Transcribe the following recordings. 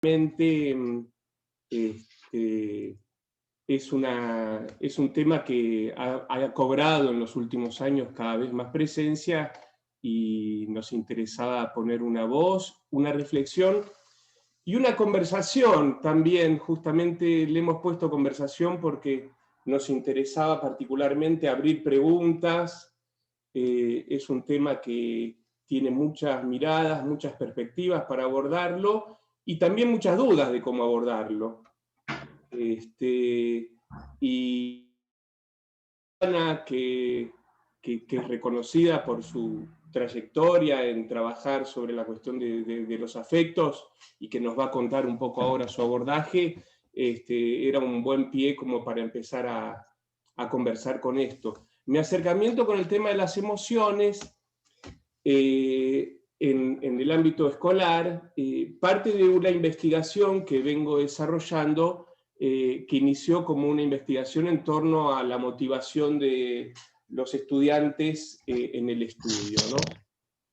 Este, es un tema que ha cobrado en los últimos años cada vez más presencia y nos interesaba poner una voz, una reflexión y una conversación también. Justamente le hemos puesto conversación porque nos interesaba particularmente abrir preguntas. Es un tema que tiene muchas miradas, muchas perspectivas para abordarlo y también muchas dudas de cómo abordarlo. Y Ana, que es reconocida por su trayectoria en trabajar sobre la cuestión de los afectos y que nos va a contar un poco ahora su abordaje, era un buen pie como para empezar a conversar con esto. Mi acercamiento con el tema de las emociones en el ámbito escolar parte de una investigación que vengo desarrollando que inició como una investigación en torno a la motivación de los estudiantes en el estudio, ¿no?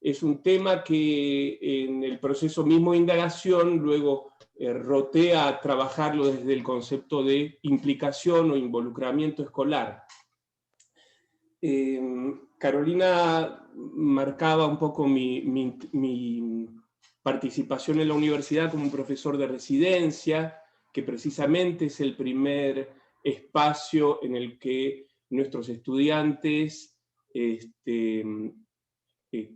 Es un tema que en el proceso mismo de indagación luego rotea a trabajarlo desde el concepto de implicación o involucramiento escolar. Carolina marcaba un poco mi participación en la universidad como un profesor de residencia, que precisamente es el primer espacio en el que nuestros estudiantes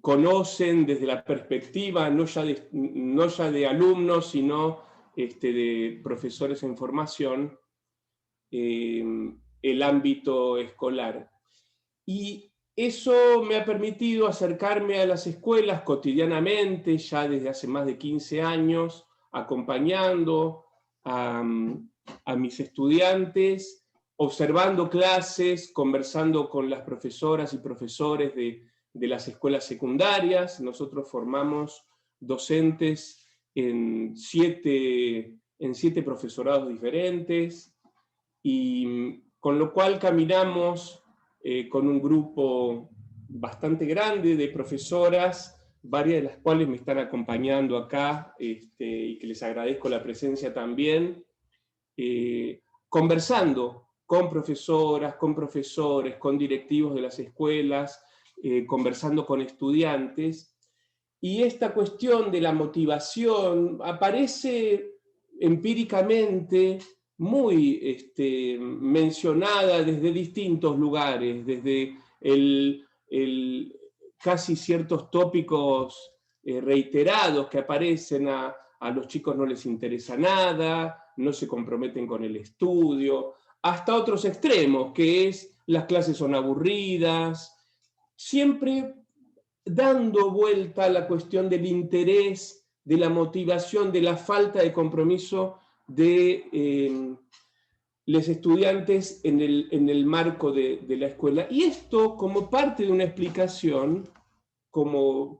conocen desde la perspectiva no ya de alumnos, sino de profesores en formación, el ámbito escolar. Y eso me ha permitido acercarme a las escuelas cotidianamente, ya desde hace más de 15 años, acompañando a mis estudiantes, observando clases, conversando con las profesoras y profesores de las escuelas secundarias. Nosotros formamos docentes en siete profesorados diferentes, y con lo cual caminamos con un grupo bastante grande de profesoras, varias de las cuales me están acompañando acá, y que les agradezco la presencia también, conversando con profesoras, con profesores, con directivos de las escuelas, conversando con estudiantes. Y esta cuestión de la motivación aparece empíricamente muy mencionada desde distintos lugares, desde casi ciertos tópicos reiterados que aparecen a los chicos no les interesa nada, no se comprometen con el estudio, hasta otros extremos, que es las clases son aburridas, siempre dando vuelta a la cuestión del interés, de la motivación, de la falta de compromiso de los estudiantes en el marco de la escuela. Y esto como parte de una explicación, como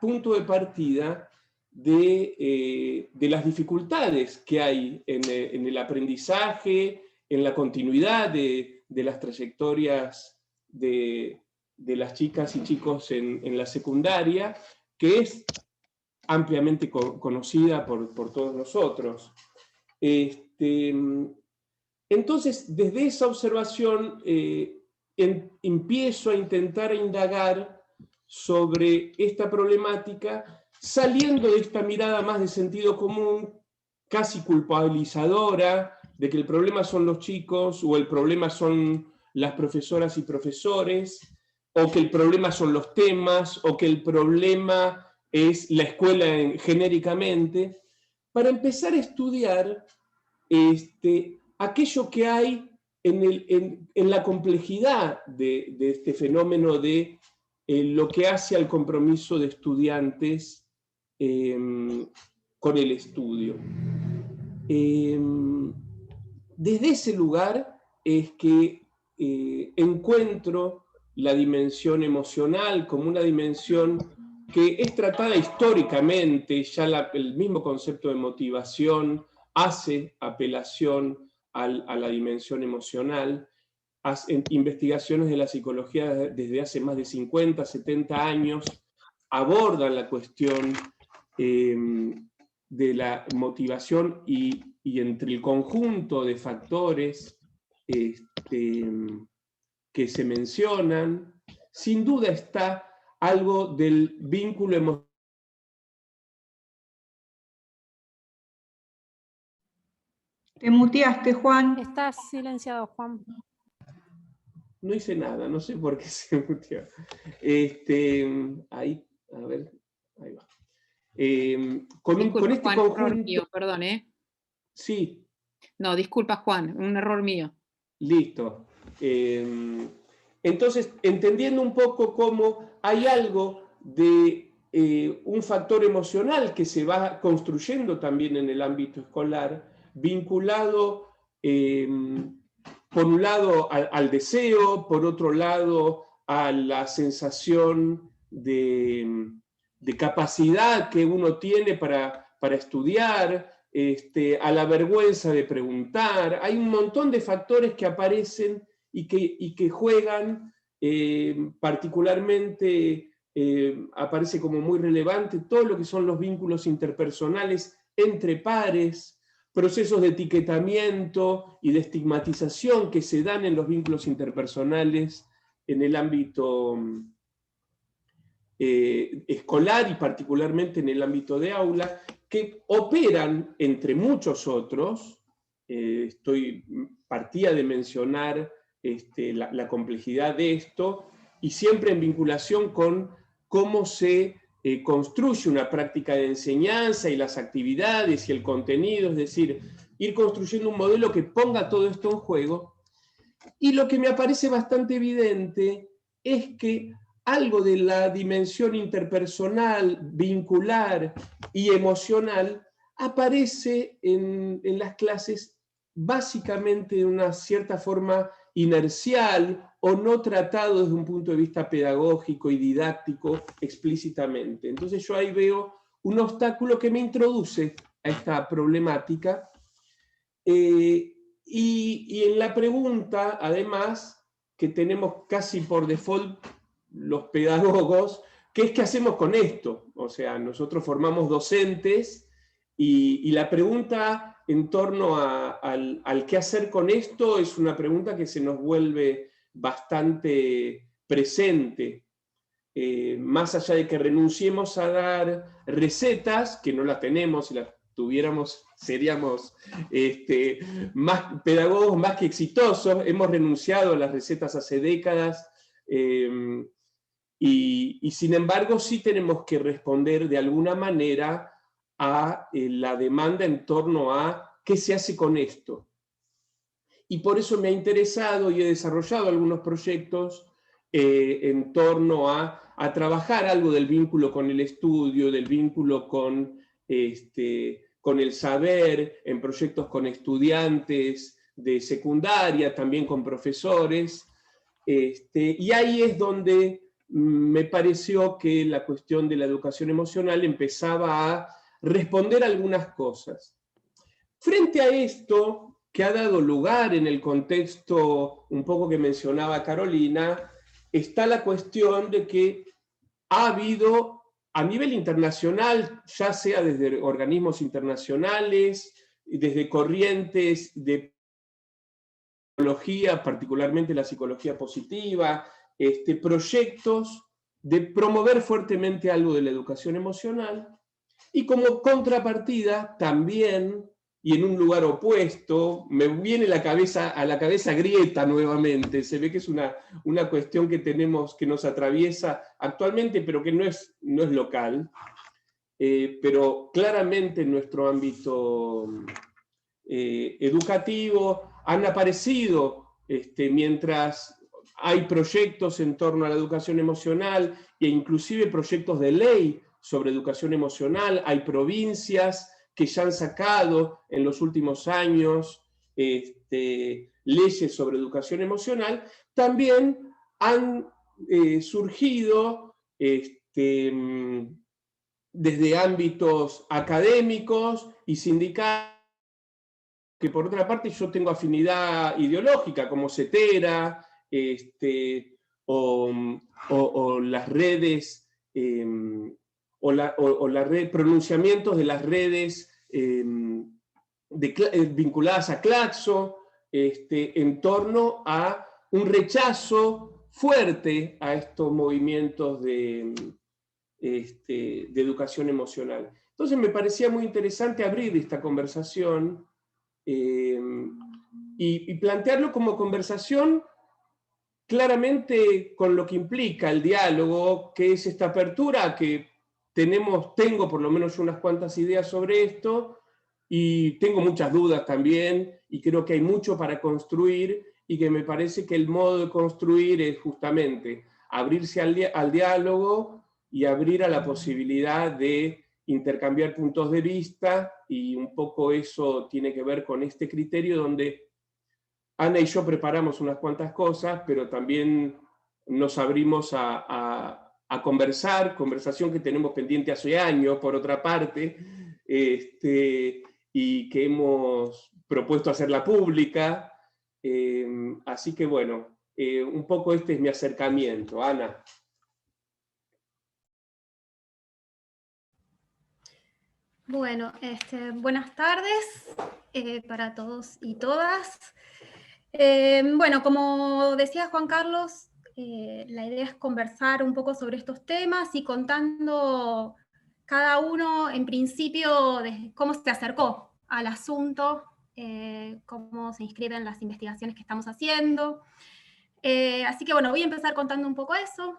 punto de partida de las dificultades que hay en el aprendizaje, en la continuidad de las trayectorias de las chicas y chicos en la secundaria, que es ampliamente conocida por todos nosotros. Entonces, desde esa observación, empiezo a intentar indagar sobre esta problemática, saliendo de esta mirada más de sentido común, casi culpabilizadora, de que el problema son los chicos, o el problema son las profesoras y profesores, o que el problema son los temas, o que el problema es la escuela genéricamente, para empezar a estudiar aquello que hay en la complejidad de este fenómeno de lo que hace al compromiso de estudiantes con el estudio. Desde ese lugar es que encuentro la dimensión emocional como una dimensión que es tratada históricamente. Ya el mismo concepto de motivación hace apelación a la dimensión emocional. Investigaciones de la psicología desde hace más de 50, 70 años abordan la cuestión de la motivación y entre el conjunto de factores que se mencionan, sin duda está algo del vínculo emocional. Te muteaste, Juan. Estás silenciado, Juan. No hice nada, no sé por qué se muteó. Ahí, a ver, ahí va. Disculpa, con este Juan, conjunto... error mío, perdón, ¿eh? Sí. No, disculpa, Juan, un error mío. Listo. Entonces, entendiendo un poco cómo hay algo de un factor emocional que se va construyendo también en el ámbito escolar, vinculado, por un lado, al deseo, por otro lado, a la sensación de capacidad que uno tiene para estudiar, a la vergüenza de preguntar. Hay un montón de factores que aparecen y que juegan, particularmente aparece como muy relevante todo lo que son los vínculos interpersonales entre pares, procesos de etiquetamiento y de estigmatización que se dan en los vínculos interpersonales en el ámbito escolar y particularmente en el ámbito de aula, que operan, entre muchos otros, partía de mencionar la complejidad de esto, y siempre en vinculación con cómo se construye una práctica de enseñanza y las actividades y el contenido, es decir, ir construyendo un modelo que ponga todo esto en juego. Y lo que me parece bastante evidente es que algo de la dimensión interpersonal, vincular y emocional aparece en las clases básicamente de una cierta forma inercial o no tratado desde un punto de vista pedagógico y didáctico explícitamente. Entonces yo ahí veo un obstáculo que me introduce a esta problemática. Y en la pregunta, además, que tenemos casi por default los pedagogos, ¿qué es que hacemos con esto? O sea, nosotros formamos docentes y la pregunta en torno al qué hacer con esto es una pregunta que se nos vuelve bastante presente. Más allá de que renunciemos a dar recetas, que no las tenemos, si las tuviéramos seríamos más pedagogos más que exitosos, hemos renunciado a las recetas hace décadas, y sin embargo sí tenemos que responder de alguna manera a la demanda en torno a qué se hace con esto. Y por eso me ha interesado y he desarrollado algunos proyectos en torno a trabajar algo del vínculo con el estudio, del vínculo con el saber, en proyectos con estudiantes de secundaria, también con profesores. Y ahí es donde me pareció que la cuestión de la educación emocional empezaba a responder algunas cosas. Frente a esto, que ha dado lugar en el contexto un poco que mencionaba Carolina, está la cuestión de que ha habido a nivel internacional, ya sea desde organismos internacionales, desde corrientes de psicología, particularmente la psicología positiva, proyectos de promover fuertemente algo de la educación emocional, y como contrapartida también, y en un lugar opuesto, me viene a la cabeza Grieta nuevamente. Se ve que es una cuestión que tenemos, que nos atraviesa actualmente, pero que no es local. Pero claramente en nuestro ámbito educativo han aparecido, mientras hay proyectos en torno a la educación emocional e inclusive proyectos de ley sobre educación emocional, hay provincias que ya han sacado en los últimos años leyes sobre educación emocional, también han surgido desde ámbitos académicos y sindicales, que por otra parte yo tengo afinidad ideológica, como CETERA, o las redes pronunciamientos de las redes vinculadas a Claxo, en torno a un rechazo fuerte a estos movimientos de educación emocional. Entonces me parecía muy interesante abrir esta conversación y plantearlo como conversación claramente con lo que implica el diálogo, que es esta apertura, que tengo por lo menos unas cuantas ideas sobre esto, y tengo muchas dudas también, y creo que hay mucho para construir, y que me parece que el modo de construir es justamente abrirse al diálogo y abrir a la posibilidad de intercambiar puntos de vista, y un poco eso tiene que ver con este criterio donde Ana y yo preparamos unas cuantas cosas, pero también nos abrimos a conversación que tenemos pendiente hace años, por otra parte, y que hemos propuesto hacerla pública. Así que bueno, un poco este es mi acercamiento. Ana. Bueno, buenas tardes para todos y todas. Bueno, como decía Juan Carlos, la idea es conversar un poco sobre estos temas y contando cada uno, en principio, de cómo se acercó al asunto, cómo se inscriben las investigaciones que estamos haciendo. Así que bueno, voy a empezar contando un poco eso.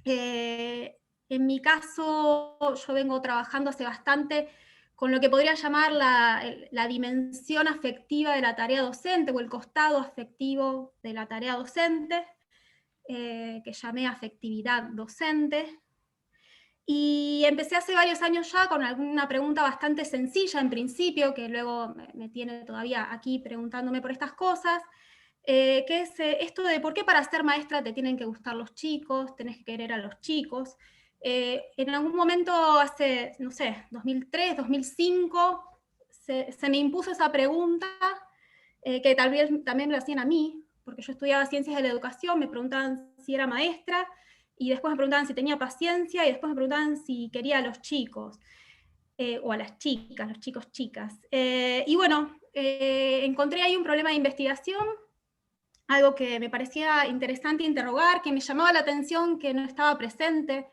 En mi caso, yo vengo trabajando hace bastante con lo que podría llamar la dimensión afectiva de la tarea docente, o el costado afectivo de la tarea docente, que llamé afectividad docente. Y empecé hace varios años ya con alguna pregunta bastante sencilla en principio, que luego me tiene todavía aquí preguntándome por estas cosas, que es esto de por qué para ser maestra te tienen que gustar los chicos, tenés que querer a los chicos. En algún momento hace, no sé, 2003, 2005, se me impuso esa pregunta, que tal vez también lo hacían a mí, porque yo estudiaba ciencias de la educación, me preguntaban si era maestra, y después me preguntaban si tenía paciencia, y después me preguntaban si quería a los chicos, o a las chicas, los chicos, chicas. Y bueno, encontré ahí un problema de investigación, algo que me parecía interesante interrogar, que me llamaba la atención, que no estaba presente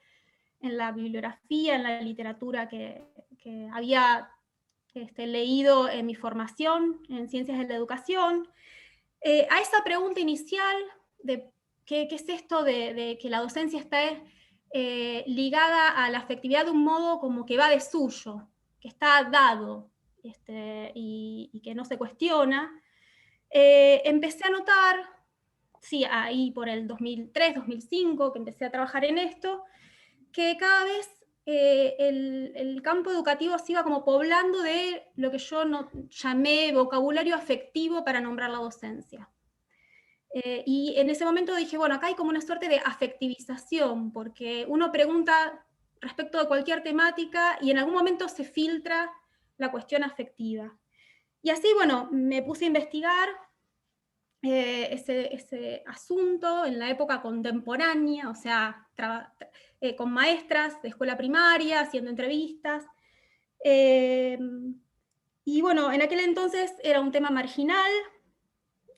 en la bibliografía, en la literatura que había leído en mi formación en ciencias de la educación. A esa pregunta inicial de qué es esto de que la docencia está ligada a la afectividad de un modo como que va de suyo, que está dado y que no se cuestiona, empecé a notar, sí, ahí por el 2003, 2005, que empecé a trabajar en esto, que cada vez el campo educativo se iba como poblando de lo que yo llamé vocabulario afectivo para nombrar la docencia. Y en ese momento dije, bueno, acá hay como una suerte de afectivización, porque uno pregunta respecto de cualquier temática y en algún momento se filtra la cuestión afectiva. Y así, bueno, me puse a investigar ese asunto en la época contemporánea, o sea, con maestras de escuela primaria, haciendo entrevistas. Y bueno, en aquel entonces era un tema marginal.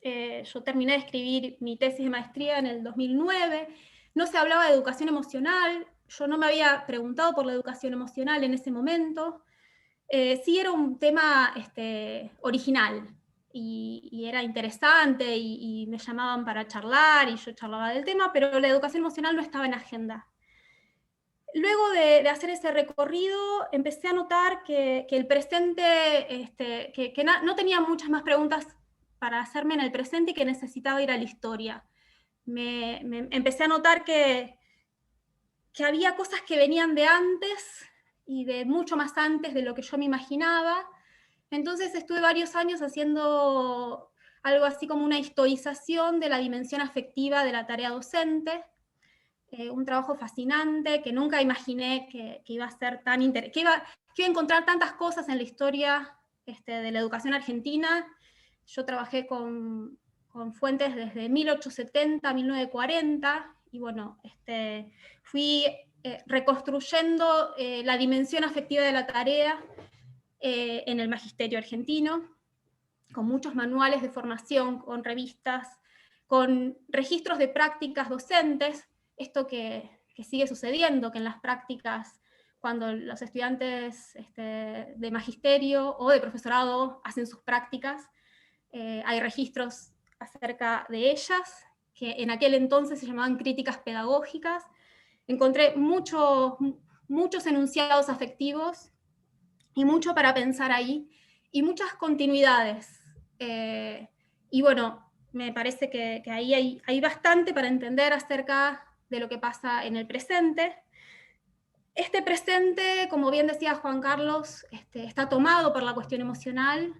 Yo terminé de escribir mi tesis de maestría en el 2009. No se hablaba de educación emocional. Yo no me había preguntado por la educación emocional en ese momento. Sí era un tema original, y era interesante, y me llamaban para charlar, y yo charlaba del tema, pero la educación emocional no estaba en agenda. Luego de hacer ese recorrido, empecé a notar que el presente, no tenía muchas más preguntas para hacerme en el presente y que necesitaba ir a la historia. Empecé a notar que había cosas que venían de antes, y de mucho más antes de lo que yo me imaginaba. Entonces estuve varios años haciendo algo así como una historización de la dimensión afectiva de la tarea docente, un trabajo fascinante que nunca imaginé que iba a ser tan interesante, que iba a encontrar tantas cosas en la historia de la educación argentina. Yo trabajé con fuentes desde 1870 a 1940, y bueno, fui reconstruyendo la dimensión afectiva de la tarea en el magisterio argentino, con muchos manuales de formación, con revistas, con registros de prácticas docentes, esto que sigue sucediendo, que en las prácticas, cuando los estudiantes de magisterio o de profesorado hacen sus prácticas, hay registros acerca de ellas, que en aquel entonces se llamaban críticas pedagógicas. Encontré muchos enunciados afectivos y mucho para pensar ahí, y muchas continuidades. Y bueno, me parece que ahí hay bastante para entender acerca de lo que pasa en el presente. Este presente, como bien decía Juan Carlos, está tomado por la cuestión emocional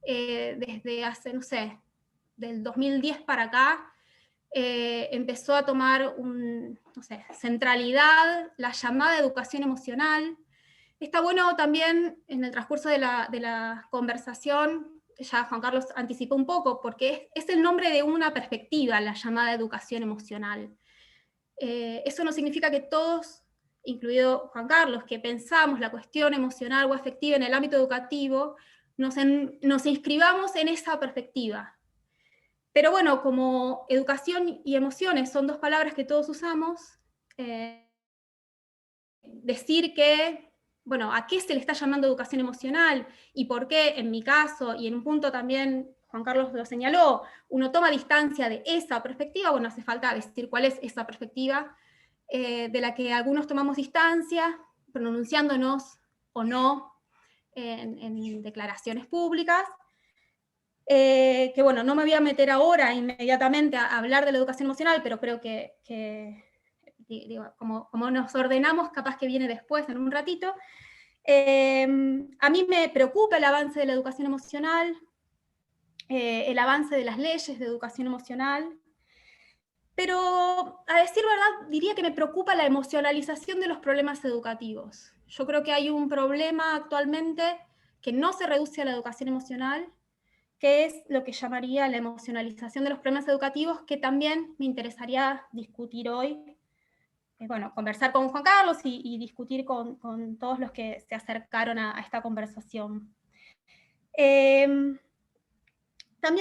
desde hace, no sé, del 2010 para acá. Empezó a tomar centralidad la llamada educación emocional. Está bueno también en el transcurso de la conversación, ya Juan Carlos anticipó un poco, porque es el nombre de una perspectiva, la llamada educación emocional. Eso no significa que todos, incluido Juan Carlos, que pensamos la cuestión emocional o afectiva en el ámbito educativo, nos inscribamos en esa perspectiva. Pero bueno, como educación y emociones son dos palabras que todos usamos, decir que, bueno, ¿a qué se le está llamando educación emocional? Y por qué, en mi caso, y en un punto también Juan Carlos lo señaló, uno toma distancia de esa perspectiva, bueno, hace falta decir cuál es esa perspectiva, de la que algunos tomamos distancia, pronunciándonos o no en declaraciones públicas, que bueno, no me voy a meter ahora inmediatamente a hablar de la educación emocional, pero creo que digo, como nos ordenamos, capaz que viene después, en un ratito. A mí me preocupa el avance de la educación emocional, el avance de las leyes de educación emocional, pero a decir verdad, diría que me preocupa la emocionalización de los problemas educativos. Yo creo que hay un problema actualmente que no se reduce a la educación emocional, que es lo que llamaría la emocionalización de los problemas educativos, que también me interesaría discutir hoy. Bueno, conversar con Juan Carlos y discutir con todos los que se acercaron a esta conversación. También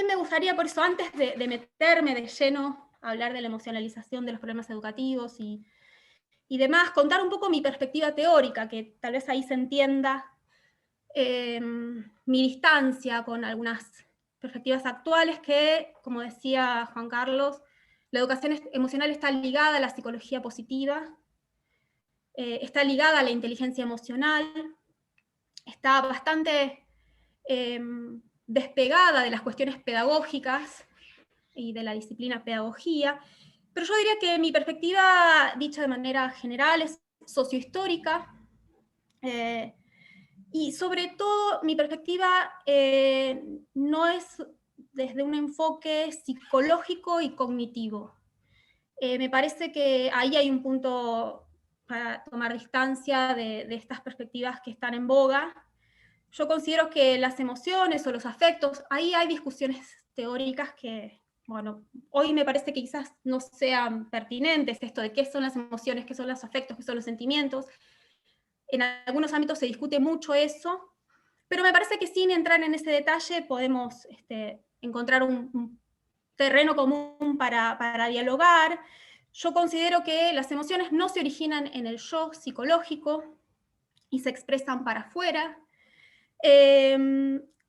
me gustaría, por eso, antes de meterme de lleno a hablar de la emocionalización de los problemas educativos y demás, contar un poco mi perspectiva teórica, que tal vez ahí se entienda mi distancia con algunas perspectivas actuales que, como decía Juan Carlos, la educación emocional está ligada a la psicología positiva, está ligada a la inteligencia emocional, está bastante despegada de las cuestiones pedagógicas y de la disciplina pedagogía, pero yo diría que mi perspectiva, dicha de manera general, es sociohistórica, y sobre todo mi perspectiva no es desde un enfoque psicológico y cognitivo. Me parece que ahí hay un punto para tomar distancia de estas perspectivas que están en boga. Yo considero que las emociones o los afectos, ahí hay discusiones teóricas que, bueno, hoy me parece que quizás no sean pertinentes, esto de qué son las emociones, qué son los afectos, qué son los sentimientos. En algunos ámbitos se discute mucho eso, pero me parece que sin entrar en ese detalle podemos encontrar un terreno común para dialogar. Yo considero que las emociones no se originan en el yo psicológico y se expresan para afuera.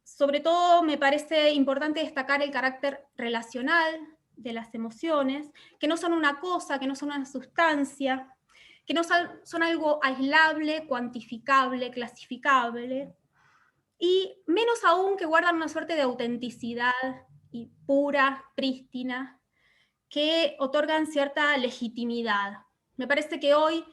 Sobre todo me parece importante destacar el carácter relacional de las emociones, que no son una cosa, que no son una sustancia, que no son algo aislable, cuantificable, clasificable, y menos aún que guardan una suerte de autenticidad y pura, prístina, que otorgan cierta legitimidad. Me parece que hoy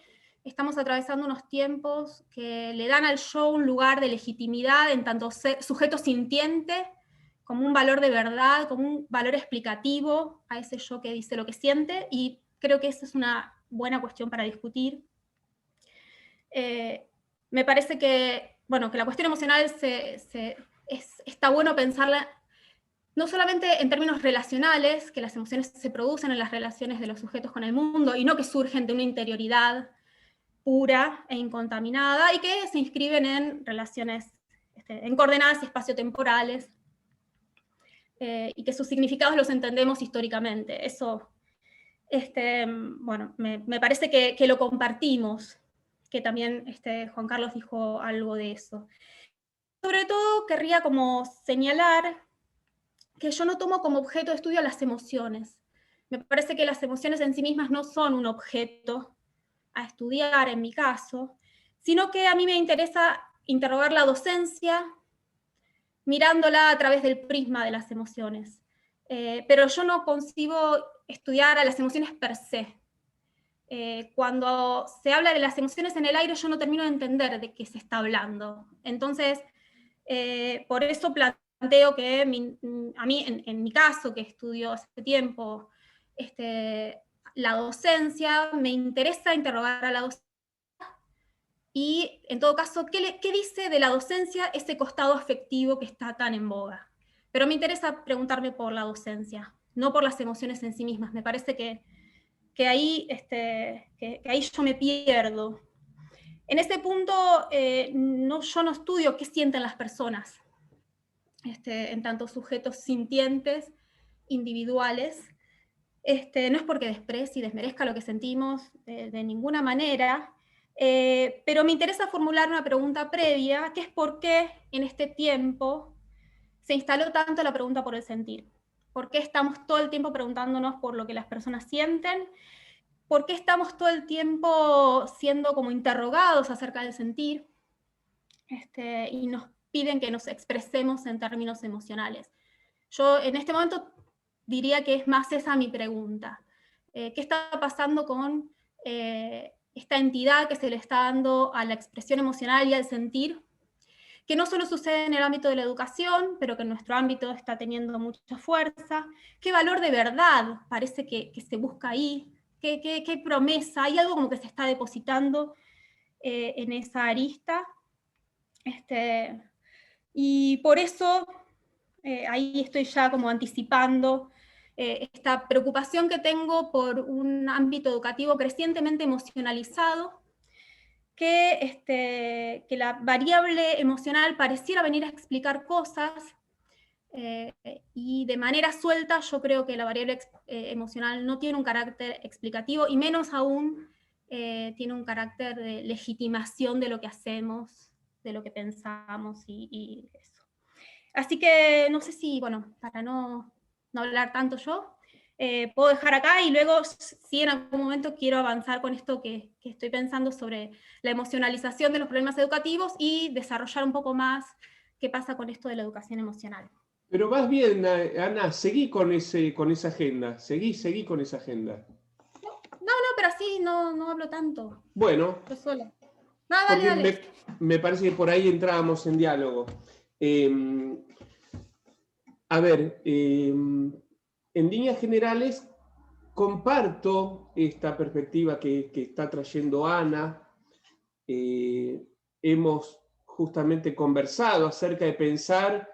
estamos atravesando unos tiempos que le dan al yo un lugar de legitimidad en tanto sujeto sintiente, como un valor de verdad, como un valor explicativo a ese yo que dice lo que siente, y creo que esa es una buena cuestión para discutir. Me parece que, bueno, que la cuestión emocional está bueno pensarla no solamente en términos relacionales, que las emociones se producen en las relaciones de los sujetos con el mundo, y no que surgen de una interioridad pura e incontaminada, y que se inscriben en relaciones, en coordenadas espaciotemporales, y que sus significados los entendemos históricamente. Eso, bueno, me parece que lo compartimos, que también Juan Carlos dijo algo de eso. Sobre todo querría como señalar que yo no tomo como objeto de estudio las emociones. Me parece que las emociones en sí mismas no son un objeto a estudiar, en mi caso, sino que a mí me interesa interrogar la docencia mirándola a través del prisma de las emociones. Pero yo no concibo estudiar a las emociones per se. Cuando se habla de las emociones en el aire, yo no termino de entender de qué se está hablando. Entonces, por eso planteo que a mí, en mi caso, que estudio hace tiempo la docencia, me interesa interrogar a la docencia y, en todo caso, ¿qué dice de la docencia ese costado afectivo que está tan en boga? Pero me interesa preguntarme por la docencia, no por las emociones en sí mismas. Me parece que ahí yo me pierdo. En ese punto, yo no estudio qué sienten las personas, en tanto sujetos sintientes, individuales. No es porque desprecie y desmerezca lo que sentimos de ninguna manera, pero me interesa formular una pregunta previa, que es por qué en este tiempo se instaló tanto la pregunta por el sentir. ¿Por qué estamos todo el tiempo preguntándonos por lo que las personas sienten? ¿Por qué estamos todo el tiempo siendo como interrogados acerca del sentir? Y nos piden que nos expresemos en términos emocionales. Yo en este momento diría que es más esa mi pregunta. ¿Qué está pasando con esta entidad que se le está dando a la expresión emocional y al sentir? Que no solo sucede en el ámbito de la educación, pero que en nuestro ámbito está teniendo mucha fuerza. ¿Qué valor de verdad parece que se busca ahí? ¿Qué promesa? Hay algo como que se está depositando en esa arista. Y por eso, ahí estoy ya como anticipando esta preocupación que tengo por un ámbito educativo crecientemente emocionalizado, que la variable emocional pareciera venir a explicar cosas, y de manera suelta yo creo que la variable emocional no tiene un carácter explicativo, y menos aún tiene un carácter de legitimación de lo que hacemos, de lo que pensamos y eso. Así que no sé si, bueno, para no hablar tanto yo, puedo dejar acá, y luego si en algún momento quiero avanzar con esto que estoy pensando sobre la emocionalización de los problemas educativos y desarrollar un poco más qué pasa con esto de la educación emocional. Pero más bien, Ana, seguí con esa agenda, seguí con esa agenda. No, pero así no hablo tanto. Bueno, Yo sola. No, dale. Me parece que por ahí entrábamos en diálogo. A ver, en líneas generales comparto esta perspectiva que está trayendo Ana. Hemos justamente conversado acerca de pensar,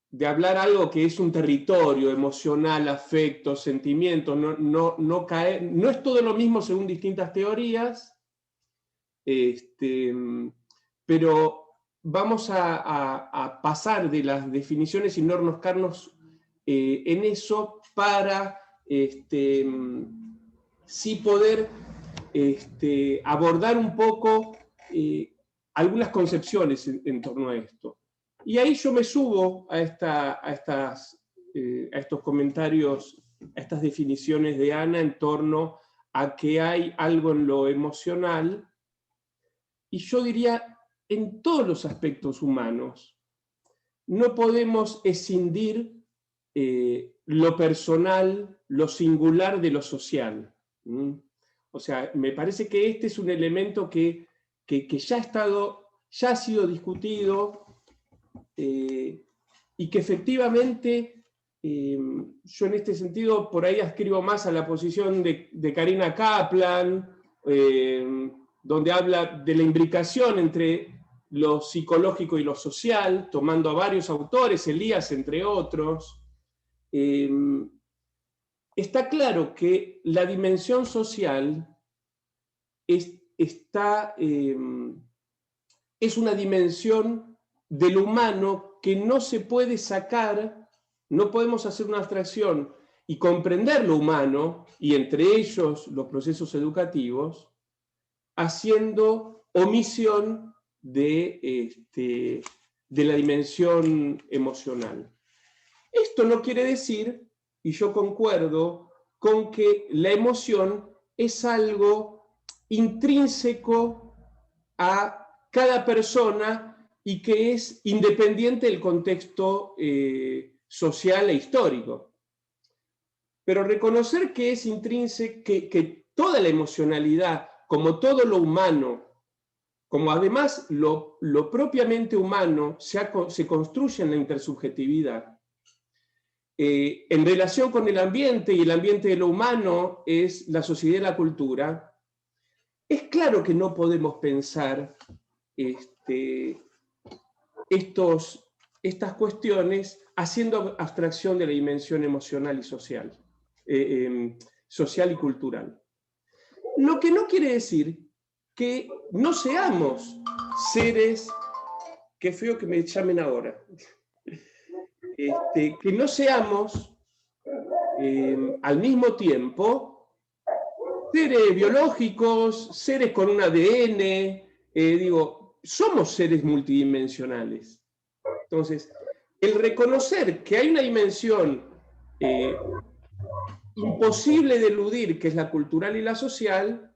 de hablar algo que es un territorio emocional, afecto, sentimientos, no es todo lo mismo según distintas teorías, pero vamos a pasar de las definiciones y no enroscarnos en eso para sí poder abordar un poco algunas concepciones en torno a esto. Y ahí yo me subo a estos comentarios, a estas definiciones de Ana en torno a que hay algo en lo emocional, y yo diría en todos los aspectos humanos. No podemos escindir lo personal, lo singular de lo social. O sea, me parece que este es un elemento que ya ha sido discutido, y que efectivamente yo en este sentido por ahí adscribo más a la posición de Karina Kaplan, donde habla de la imbricación entre lo psicológico y lo social, tomando a varios autores, Elías entre otros. Está claro que la dimensión social es una dimensión de lo humano que no se puede sacar, no podemos hacer una abstracción y comprender lo humano, y entre ellos los procesos educativos, haciendo omisión de la dimensión emocional. Esto no quiere decir, y yo concuerdo, con que la emoción es algo intrínseco a cada persona y que es independiente del contexto social e histórico. Pero reconocer que es intrínseco, que toda la emocionalidad, como todo lo humano, como además lo propiamente humano se construye en la intersubjetividad, en relación con el ambiente, y el ambiente de lo humano es la sociedad y la cultura, es claro que no podemos pensar estas cuestiones haciendo abstracción de la dimensión emocional y social, social y cultural. Lo que no quiere decir que no seamos seres, qué feo que me llamen ahora, que no seamos al mismo tiempo seres biológicos, seres con un ADN, somos seres multidimensionales. Entonces, el reconocer que hay una dimensión imposible de eludir, que es la cultural y la social,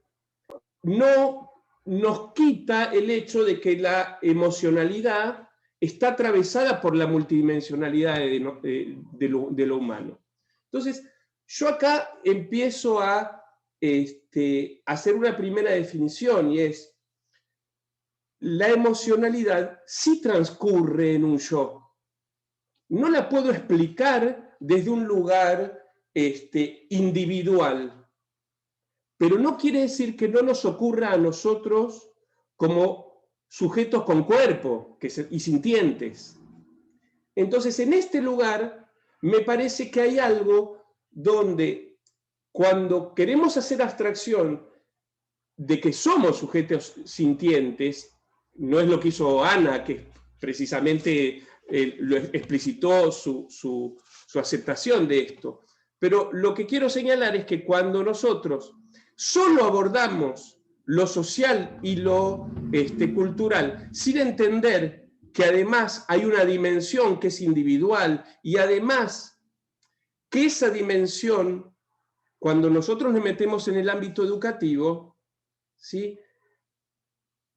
no nos quita el hecho de que la emocionalidad está atravesada por la multidimensionalidad de lo humano. Entonces, yo acá empiezo a hacer una primera definición, y es: la emocionalidad sí transcurre en un yo. No la puedo explicar desde un lugar individual, pero no quiere decir que no nos ocurra a nosotros como sujetos con cuerpo y sintientes. Entonces, en este lugar me parece que hay algo donde, cuando queremos hacer abstracción de que somos sujetos sintientes, no es lo que hizo Ana, que precisamente lo explicitó su aceptación de esto, pero lo que quiero señalar es que cuando nosotros solo abordamos lo social y lo cultural, sin entender que además hay una dimensión que es individual, y además que esa dimensión, cuando nosotros nos metemos en el ámbito educativo, ¿sí?,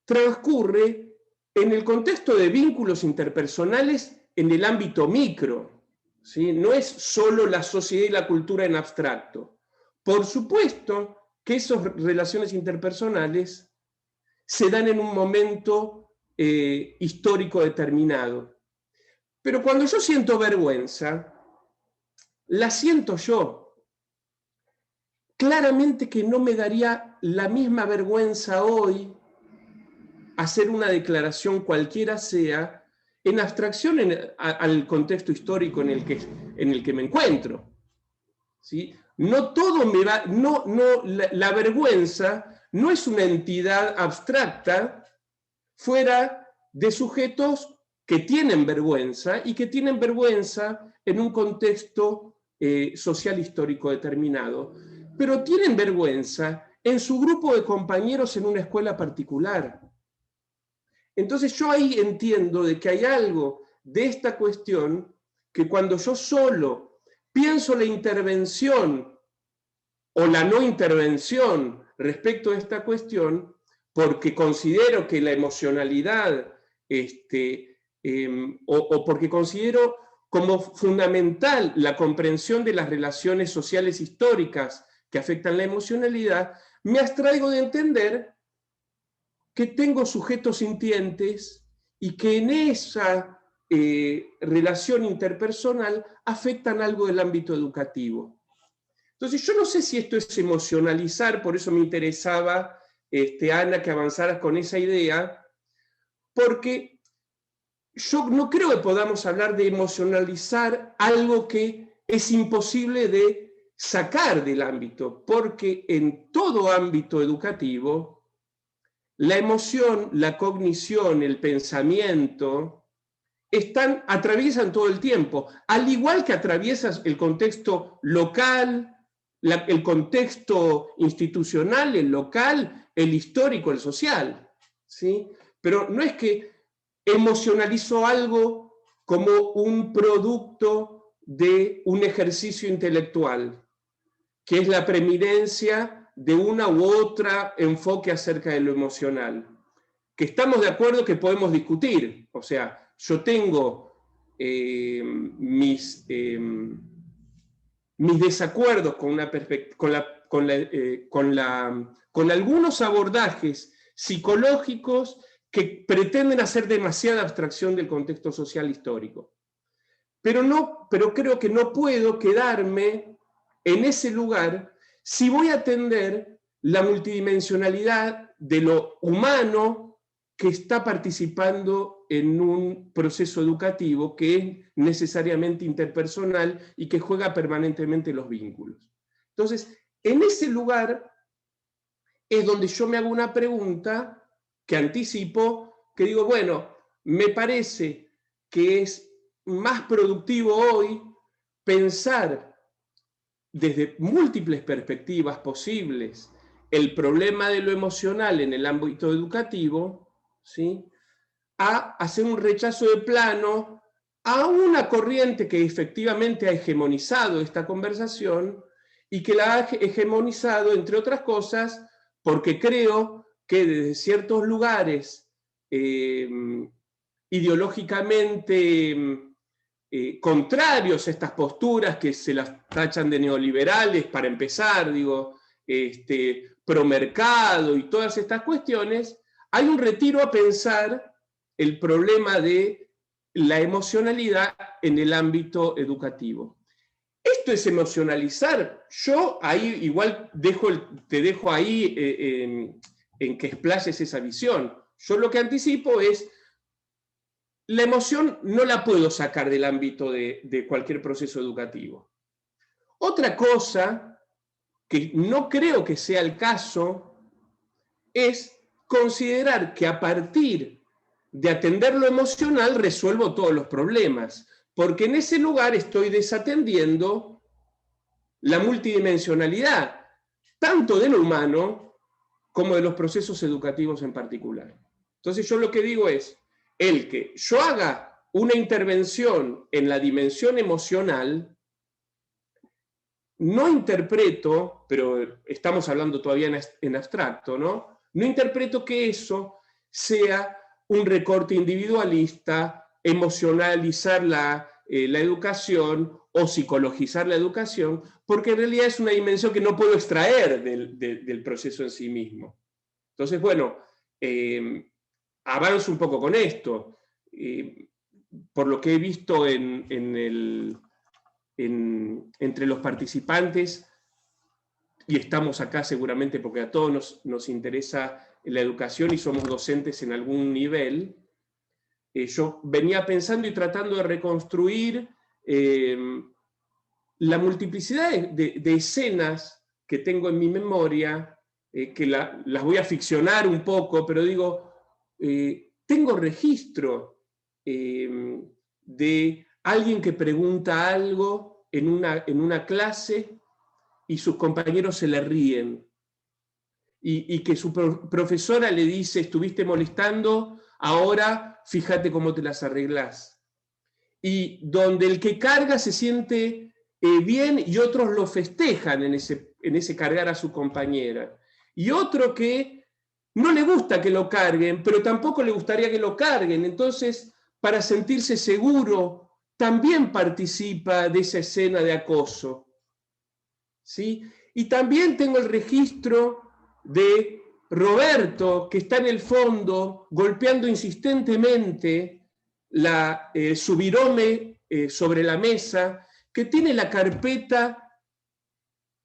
transcurre en el contexto de vínculos interpersonales en el ámbito micro, ¿sí? No es solo la sociedad y la cultura en abstracto. Por supuesto que esas relaciones interpersonales se dan en un momento histórico determinado. Pero cuando yo siento vergüenza, la siento yo. Claramente que no me daría la misma vergüenza hoy hacer una declaración cualquiera sea, en abstracción al contexto histórico en el que me encuentro, ¿sí? No todo me va, la vergüenza no es una entidad abstracta fuera de sujetos que tienen vergüenza, y que tienen vergüenza en un contexto social histórico determinado, pero tienen vergüenza en su grupo de compañeros en una escuela particular. Entonces yo ahí entiendo de que hay algo de esta cuestión que, cuando yo solo pienso la intervención o la no intervención respecto a esta cuestión, porque considero que la emocionalidad, o porque considero como fundamental la comprensión de las relaciones sociales históricas que afectan la emocionalidad, me abstraigo de entender que tengo sujetos sintientes y que en esa relación interpersonal afectan algo del ámbito educativo. Entonces, yo no sé si esto es emocionalizar, por eso me interesaba, Ana, que avanzaras con esa idea, porque yo no creo que podamos hablar de emocionalizar algo que es imposible de sacar del ámbito, porque en todo ámbito educativo la emoción, la cognición, el pensamiento, atraviesan todo el tiempo, al igual que atraviesas el contexto local, el contexto institucional, el local, el histórico, el social, ¿sí? Pero no es que emocionalizo algo como un producto de un ejercicio intelectual, que es la preeminencia de una u otra enfoque acerca de lo emocional, que estamos de acuerdo que podemos discutir. O sea, yo tengo mis desacuerdos con algunos abordajes psicológicos que pretenden hacer demasiada abstracción del contexto social histórico. Pero creo que no puedo quedarme en ese lugar si voy a atender la multidimensionalidad de lo humano que está participando en un proceso educativo que es necesariamente interpersonal y que juega permanentemente los vínculos. Entonces, en ese lugar es donde yo me hago una pregunta que anticipo, que digo, bueno, me parece que es más productivo hoy pensar desde múltiples perspectivas posibles el problema de lo emocional en el ámbito educativo, ¿sí?, a hacer un rechazo de plano a una corriente que efectivamente ha hegemonizado esta conversación y que la ha hegemonizado, entre otras cosas, porque creo que desde ciertos lugares ideológicamente contrarios a estas posturas que se las tachan de neoliberales, para empezar, digo, promercado y todas estas cuestiones, hay un retiro a pensar el problema de la emocionalidad en el ámbito educativo. Esto es emocionalizar. Yo ahí igual te dejo ahí en que explayes esa visión. Yo lo que anticipo es, la emoción no la puedo sacar del ámbito de cualquier proceso educativo. Otra cosa que no creo que sea el caso es considerar que a partir de atender lo emocional resuelvo todos los problemas, porque en ese lugar estoy desatendiendo la multidimensionalidad, tanto de lo humano como de los procesos educativos en particular. Entonces yo lo que digo es, el que yo haga una intervención en la dimensión emocional, no interpreto, pero estamos hablando todavía en abstracto, ¿no? No interpreto que eso sea un recorte individualista, emocionalizar la educación o psicologizar la educación, porque en realidad es una dimensión que no puedo extraer del proceso en sí mismo. Entonces, bueno, avanzo un poco con esto. Por lo que he visto entre los participantes, y estamos acá seguramente porque a todos nos interesa la educación y somos docentes en algún nivel, yo venía pensando y tratando de reconstruir la multiplicidad de escenas que tengo en mi memoria, que las voy a ficcionar un poco, pero digo, tengo registro de alguien que pregunta algo en una clase y sus compañeros se le ríen, y que su profesora le dice, estuviste molestando, ahora fíjate cómo te las arreglás. Y donde el que carga se siente bien y otros lo festejan en ese cargar a su compañera. Y otro que no le gusta que lo carguen, pero tampoco le gustaría que lo carguen. Entonces, para sentirse seguro, también participa de esa escena de acoso, ¿sí? Y también tengo el registro de Roberto, que está en el fondo golpeando insistentemente su virome sobre la mesa, que tiene la carpeta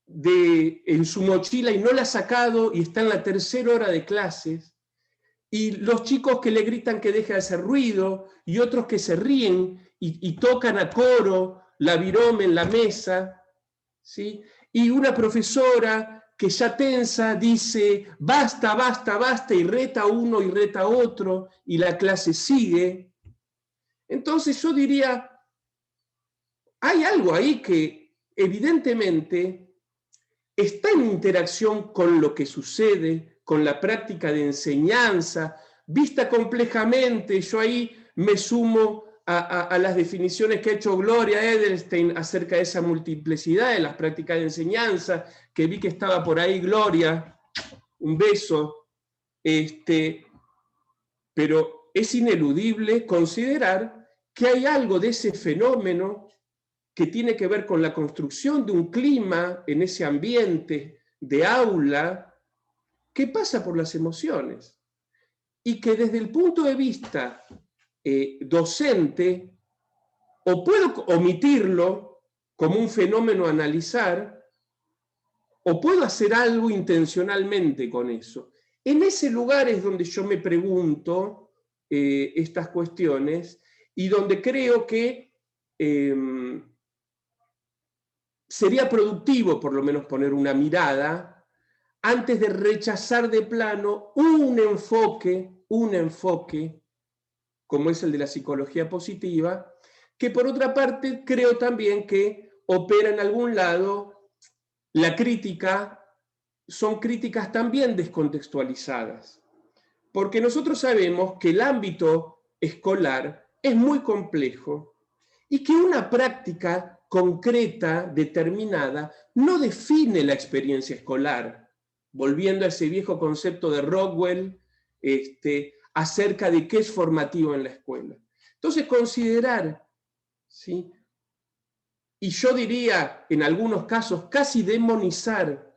en su mochila y no la ha sacado y está en la tercera hora de clases, y los chicos que le gritan que deje de hacer ruido y otros que se ríen y tocan a coro la virome en la mesa, ¿sí? Y una profesora que ya tensa dice basta, basta, basta, y reta uno y reta otro, y la clase sigue. Entonces yo diría, hay algo ahí que evidentemente está en interacción con lo que sucede, con la práctica de enseñanza, vista complejamente. Yo ahí me sumo a las definiciones que ha hecho Gloria Edelstein acerca de esa multiplicidad de las prácticas de enseñanza, que vi que estaba por ahí Gloria, un beso. Pero es ineludible considerar que hay algo de ese fenómeno que tiene que ver con la construcción de un clima en ese ambiente de aula que pasa por las emociones y que desde el punto de vista docente, o puedo omitirlo como un fenómeno a analizar, o puedo hacer algo intencionalmente con eso. En ese lugar es donde yo me pregunto estas cuestiones y donde creo que sería productivo por lo menos poner una mirada antes de rechazar de plano un enfoque como es el de la psicología positiva, que por otra parte creo también que opera en algún lado la crítica, son críticas también descontextualizadas, porque nosotros sabemos que el ámbito escolar es muy complejo y que una práctica concreta, determinada, no define la experiencia escolar, volviendo a ese viejo concepto de Rockwell, acerca de qué es formativo en la escuela. Entonces, considerar, ¿sí? Y yo diría, en algunos casos, casi demonizar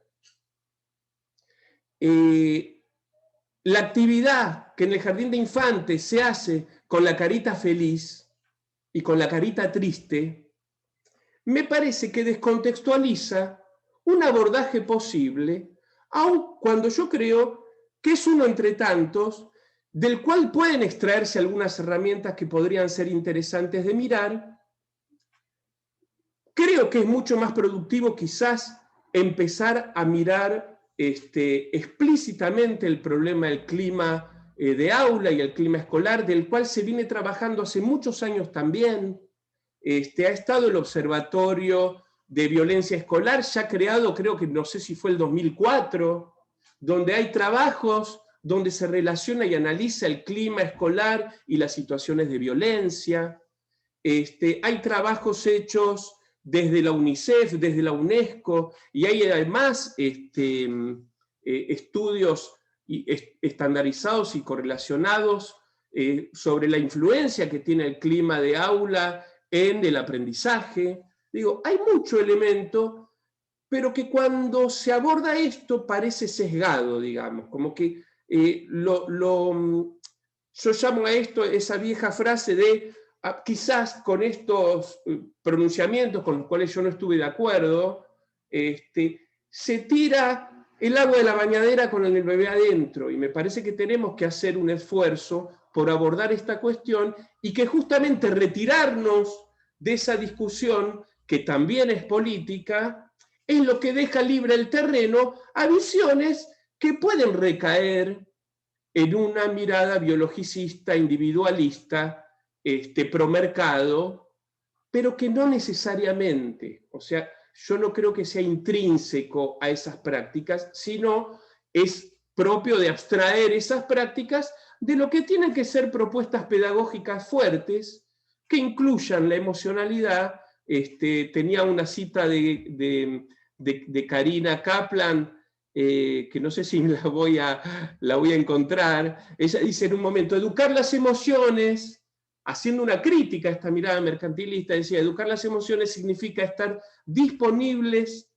la actividad que en el jardín de infantes se hace con la carita feliz y con la carita triste, me parece que descontextualiza un abordaje posible, aun cuando yo creo que es uno entre tantos, del cual pueden extraerse algunas herramientas que podrían ser interesantes de mirar. Creo que es mucho más productivo quizás empezar a mirar explícitamente el problema del clima de aula y el clima escolar, del cual se viene trabajando hace muchos años también. Ha estado el Observatorio de Violencia Escolar, ya creado, creo que no sé si fue el 2004, donde hay trabajos donde se relaciona y analiza el clima escolar y las situaciones de violencia. Hay trabajos hechos desde la UNICEF, desde la UNESCO, y hay además estudios estandarizados y correlacionados sobre la influencia que tiene el clima de aula en el aprendizaje. Digo, hay mucho elemento, pero que cuando se aborda esto parece sesgado, digamos, como que yo llamo a esto esa vieja frase de quizás con estos pronunciamientos con los cuales yo no estuve de acuerdo, se tira el agua de la bañadera con el bebé adentro, y me parece que tenemos que hacer un esfuerzo por abordar esta cuestión y que justamente retirarnos de esa discusión, que también es política, es lo que deja libre el terreno a visiones que pueden recaer en una mirada biologicista, individualista, promercado, pero que no necesariamente, o sea, yo no creo que sea intrínseco a esas prácticas, sino es propio de abstraer esas prácticas de lo que tienen que ser propuestas pedagógicas fuertes que incluyan la emocionalidad. Tenía una cita de Karina Kaplan, que no sé si la voy a encontrar. Ella dice en un momento, educar las emociones, haciendo una crítica a esta mirada mercantilista, decía, educar las emociones significa estar disponibles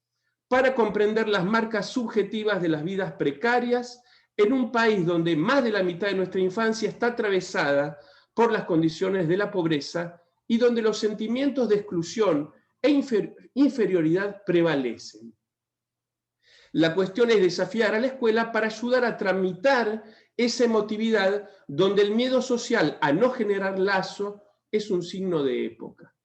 para comprender las marcas subjetivas de las vidas precarias en un país donde más de la mitad de nuestra infancia está atravesada por las condiciones de la pobreza y donde los sentimientos de exclusión e inferioridad prevalecen. La cuestión es desafiar a la escuela para ayudar a tramitar esa emotividad donde el miedo social a no generar lazo es un signo de época.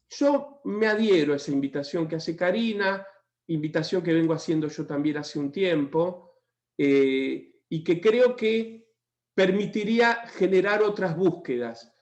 Yo me adhiero a esa invitación que hace Karina, invitación que vengo haciendo yo también hace un tiempo, y que creo que permitiría generar otras búsquedas,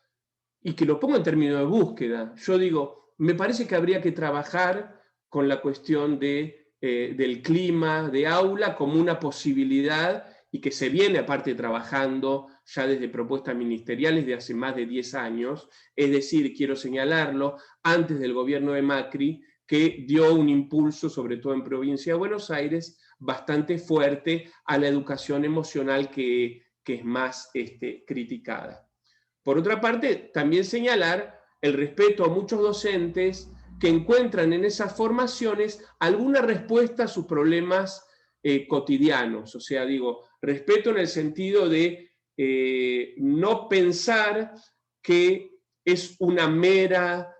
y que lo pongo en términos de búsqueda. Yo digo, me parece que habría que trabajar con la cuestión del clima, de aula, como una posibilidad, y que se viene aparte trabajando ya desde propuestas ministeriales de hace más de 10 años, es decir, quiero señalarlo, antes del gobierno de Macri, que dio un impulso, sobre todo en provincia de Buenos Aires, bastante fuerte a la educación emocional que es más criticada. Por otra parte, también señalar el respeto a muchos docentes que encuentran en esas formaciones alguna respuesta a sus problemas cotidianos. O sea, digo, respeto en el sentido de no pensar que es una mera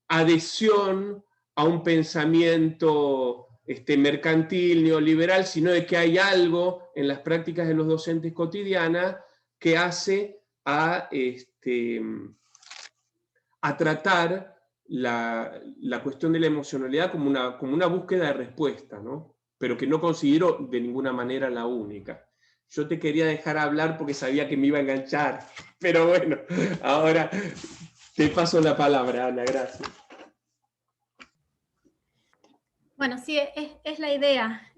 adhesión a un pensamiento mercantil, neoliberal, sino de que hay algo en las prácticas de los docentes cotidianas que hace a tratar la cuestión de la emocionalidad como una búsqueda de respuesta, ¿no? Pero que no considero de ninguna manera la única. Yo te quería dejar hablar porque sabía que me iba a enganchar, pero bueno, ahora te paso la palabra, Ana, gracias. Bueno, sí, es la idea.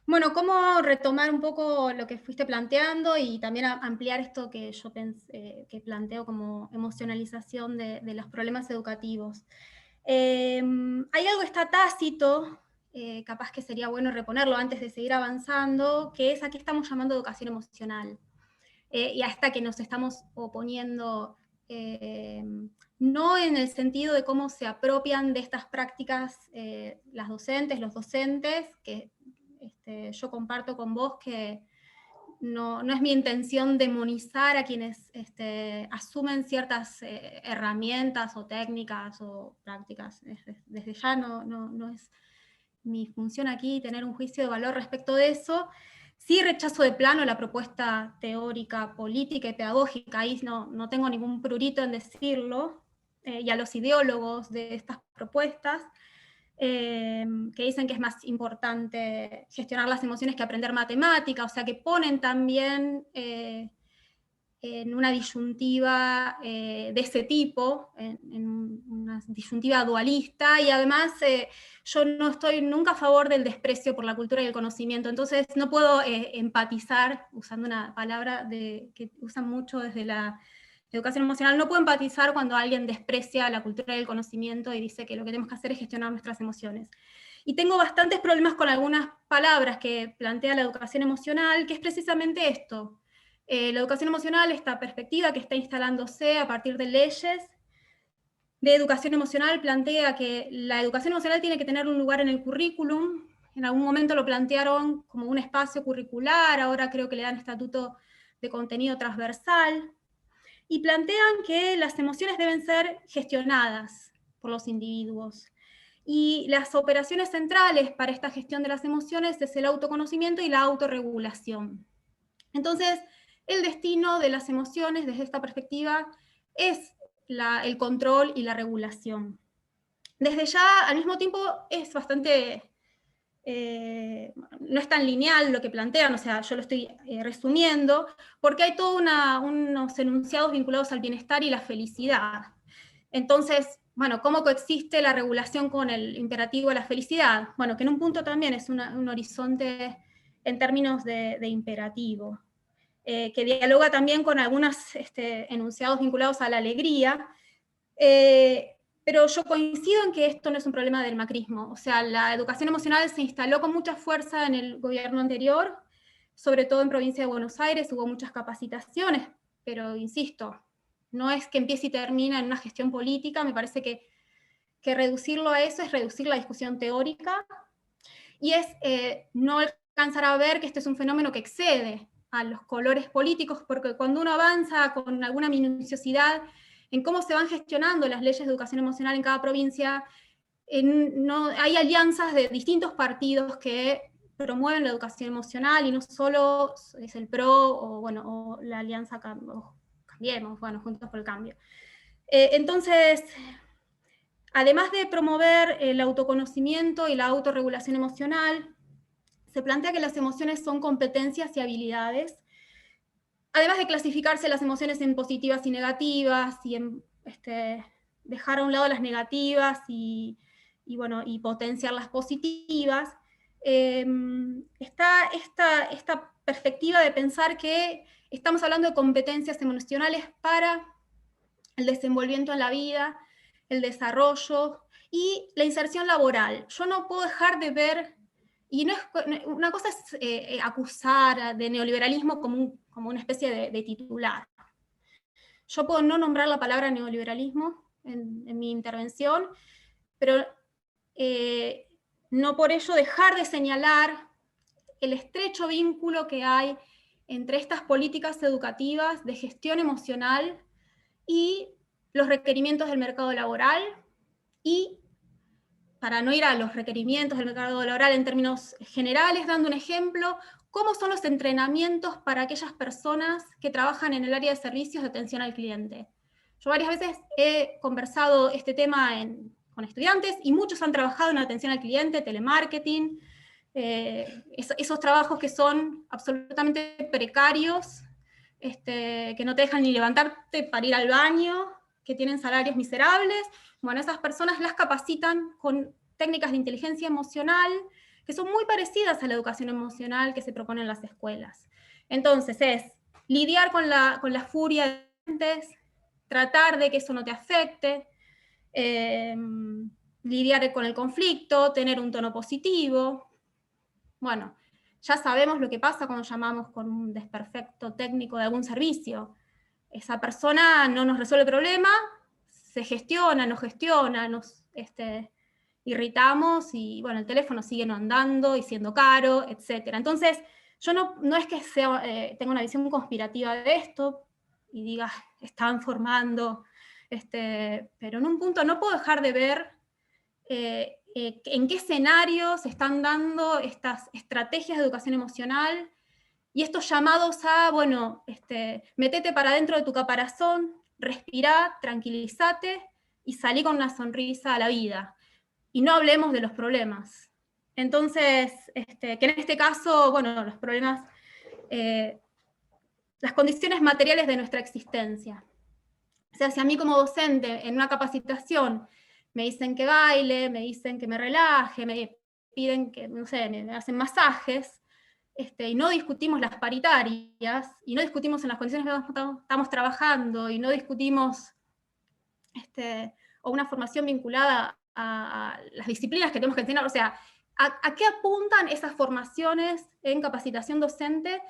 Bueno, cómo retomar un poco lo que fuiste planteando y también ampliar esto que yo que planteo como emocionalización de los problemas educativos. Hay algo que está tácito, capaz que sería bueno reponerlo antes de seguir avanzando, que es a qué estamos llamando educación emocional. Y hasta que nos estamos oponiendo, no en el sentido de cómo se apropian de estas prácticas las docentes, los docentes, que yo comparto con vos que no es mi intención demonizar a quienes asumen ciertas herramientas o técnicas o prácticas. Desde ya no es mi función aquí tener un juicio de valor respecto de eso. Sí rechazo de plano la propuesta teórica, política y pedagógica, ahí no tengo ningún prurito en decirlo, y a los ideólogos de estas propuestas, que dicen que es más importante gestionar las emociones que aprender matemática, o sea que ponen también en una disyuntiva de ese tipo, en una disyuntiva dualista, y además yo no estoy nunca a favor del desprecio por la cultura y el conocimiento, entonces no puedo empatizar, usando una palabra que usan mucho desde la educación emocional, no puedo empatizar cuando alguien desprecia la cultura y el conocimiento y dice que lo que tenemos que hacer es gestionar nuestras emociones. Y tengo bastantes problemas con algunas palabras que plantea la educación emocional, que es precisamente esto. La educación emocional, esta perspectiva que está instalándose a partir de leyes de educación emocional, plantea que la educación emocional tiene que tener un lugar en el currículum. En algún momento lo plantearon como un espacio curricular, ahora creo que le dan estatuto de contenido transversal, y plantean que las emociones deben ser gestionadas por los individuos. Y las operaciones centrales para esta gestión de las emociones es el autoconocimiento y la autorregulación. Entonces, el destino de las emociones desde esta perspectiva es el control y la regulación. Desde ya, al mismo tiempo, es bastante, no es tan lineal lo que plantean, o sea, yo lo estoy resumiendo, porque hay todos unos enunciados vinculados al bienestar y la felicidad. Entonces, bueno, ¿cómo coexiste la regulación con el imperativo de la felicidad? Bueno, que en un punto también es un horizonte en términos de imperativo. Que dialoga también con algunos enunciados vinculados a la alegría, pero yo coincido en que esto no es un problema del macrismo. O sea, la educación emocional se instaló con mucha fuerza en el gobierno anterior, sobre todo en provincia de Buenos Aires, hubo muchas capacitaciones, pero insisto, no es que empiece y termina en una gestión política, me parece que reducirlo a eso es reducir la discusión teórica, y es no alcanzar a ver que este es un fenómeno que excede a los colores políticos, porque cuando uno avanza con alguna minuciosidad en cómo se van gestionando las leyes de educación emocional en cada provincia, hay alianzas de distintos partidos que promueven la educación emocional, y no solo es el PRO o la alianza Cambiemos, Juntos por el Cambio. Entonces, además de promover el autoconocimiento y la autorregulación emocional, se plantea que las emociones son competencias y habilidades, además de clasificarse las emociones en positivas y negativas, y en, dejar a un lado las negativas y potenciar las positivas. Está esta perspectiva de pensar que estamos hablando de competencias emocionales para el desenvolvimiento en la vida, el desarrollo y la inserción laboral. Yo no puedo dejar de ver, y no es, una cosa es acusar de neoliberalismo como una especie de titular. Yo puedo no nombrar la palabra neoliberalismo en mi intervención, pero no por ello dejar de señalar el estrecho vínculo que hay entre estas políticas educativas de gestión emocional y los requerimientos del mercado laboral, y para no ir a los requerimientos del mercado laboral en términos generales, dando un ejemplo, cómo son los entrenamientos para aquellas personas que trabajan en el área de servicios de atención al cliente. Yo varias veces he conversado este tema con estudiantes, y muchos han trabajado en atención al cliente, telemarketing, esos trabajos que son absolutamente precarios, que no te dejan ni levantarte para ir al baño, que tienen salarios miserables. Bueno, esas personas las capacitan con técnicas de inteligencia emocional que son muy parecidas a la educación emocional que se propone en las escuelas. Entonces es lidiar con la furia de clientes, tratar de que eso no te afecte, lidiar con el conflicto, tener un tono positivo. Bueno, ya sabemos lo que pasa cuando llamamos con un desperfecto técnico de algún servicio. Esa persona no nos resuelve el problema, se gestiona, nos irritamos, y bueno, el teléfono sigue no andando y siendo caro, etc. Entonces, yo no es que tenga una visión conspirativa de esto y diga, están formando, pero en un punto no puedo dejar de ver en qué escenarios se están dando estas estrategias de educación emocional y estos llamados a, bueno, metete para dentro de tu caparazón, respirá, tranquilízate y salí con una sonrisa a la vida. Y no hablemos de los problemas. Entonces, que en este caso, bueno, los problemas, las condiciones materiales de nuestra existencia. O sea, si a mí como docente en una capacitación me dicen que baile, me dicen que me relaje, me piden que, no sé, me hacen masajes, y no discutimos las paritarias, y no discutimos en las condiciones que estamos trabajando, y no discutimos o una formación vinculada a las disciplinas que tenemos que enseñar, o sea, ¿a qué apuntan esas formaciones en capacitación docente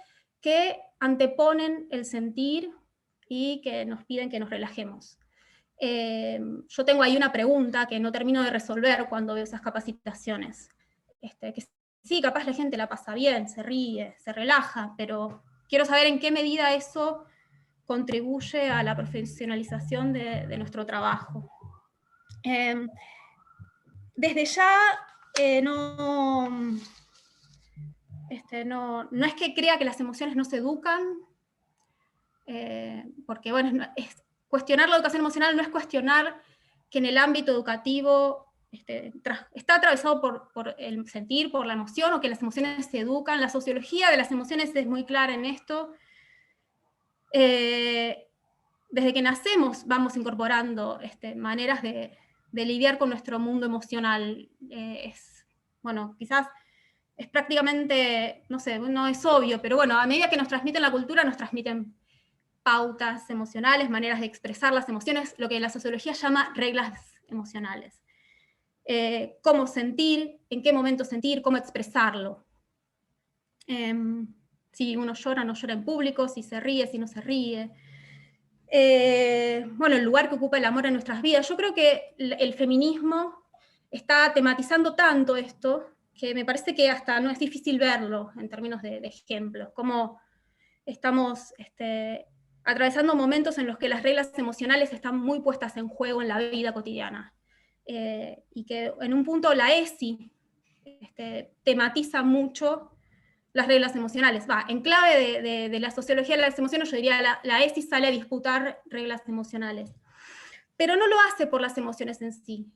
que anteponen el sentir y que nos piden que nos relajemos? Yo tengo ahí una pregunta que no termino de resolver cuando veo esas capacitaciones. Que sí, capaz la gente la pasa bien, se ríe, se relaja, pero quiero saber en qué medida eso contribuye a la profesionalización de nuestro trabajo. Desde ya no es que crea que las emociones no se educan, porque bueno, cuestionar la educación emocional no es cuestionar que en el ámbito educativo está atravesado por el sentir, por la emoción, o que las emociones se educan. La sociología de las emociones es muy clara en esto. Desde que nacemos vamos incorporando maneras de lidiar con nuestro mundo emocional. Bueno, quizás es prácticamente, no sé, no es obvio, pero bueno, a medida que nos transmiten la cultura, nos transmiten pautas emocionales, maneras de expresar las emociones, lo que la sociología llama reglas emocionales. Cómo sentir, en qué momento sentir, cómo expresarlo. Si uno llora, no llora en público, si se ríe, si no se ríe. Bueno, el lugar que ocupa el amor en nuestras vidas. Yo creo que el feminismo está tematizando tanto esto que me parece que hasta no es difícil verlo en términos de ejemplos, como estamos atravesando momentos en los que las reglas emocionales están muy puestas en juego en la vida cotidiana, y que en un punto la ESI tematiza mucho las reglas emocionales. En clave de la sociología de las emociones, yo diría la ESI sale a disputar reglas emocionales, pero no lo hace por las emociones en sí,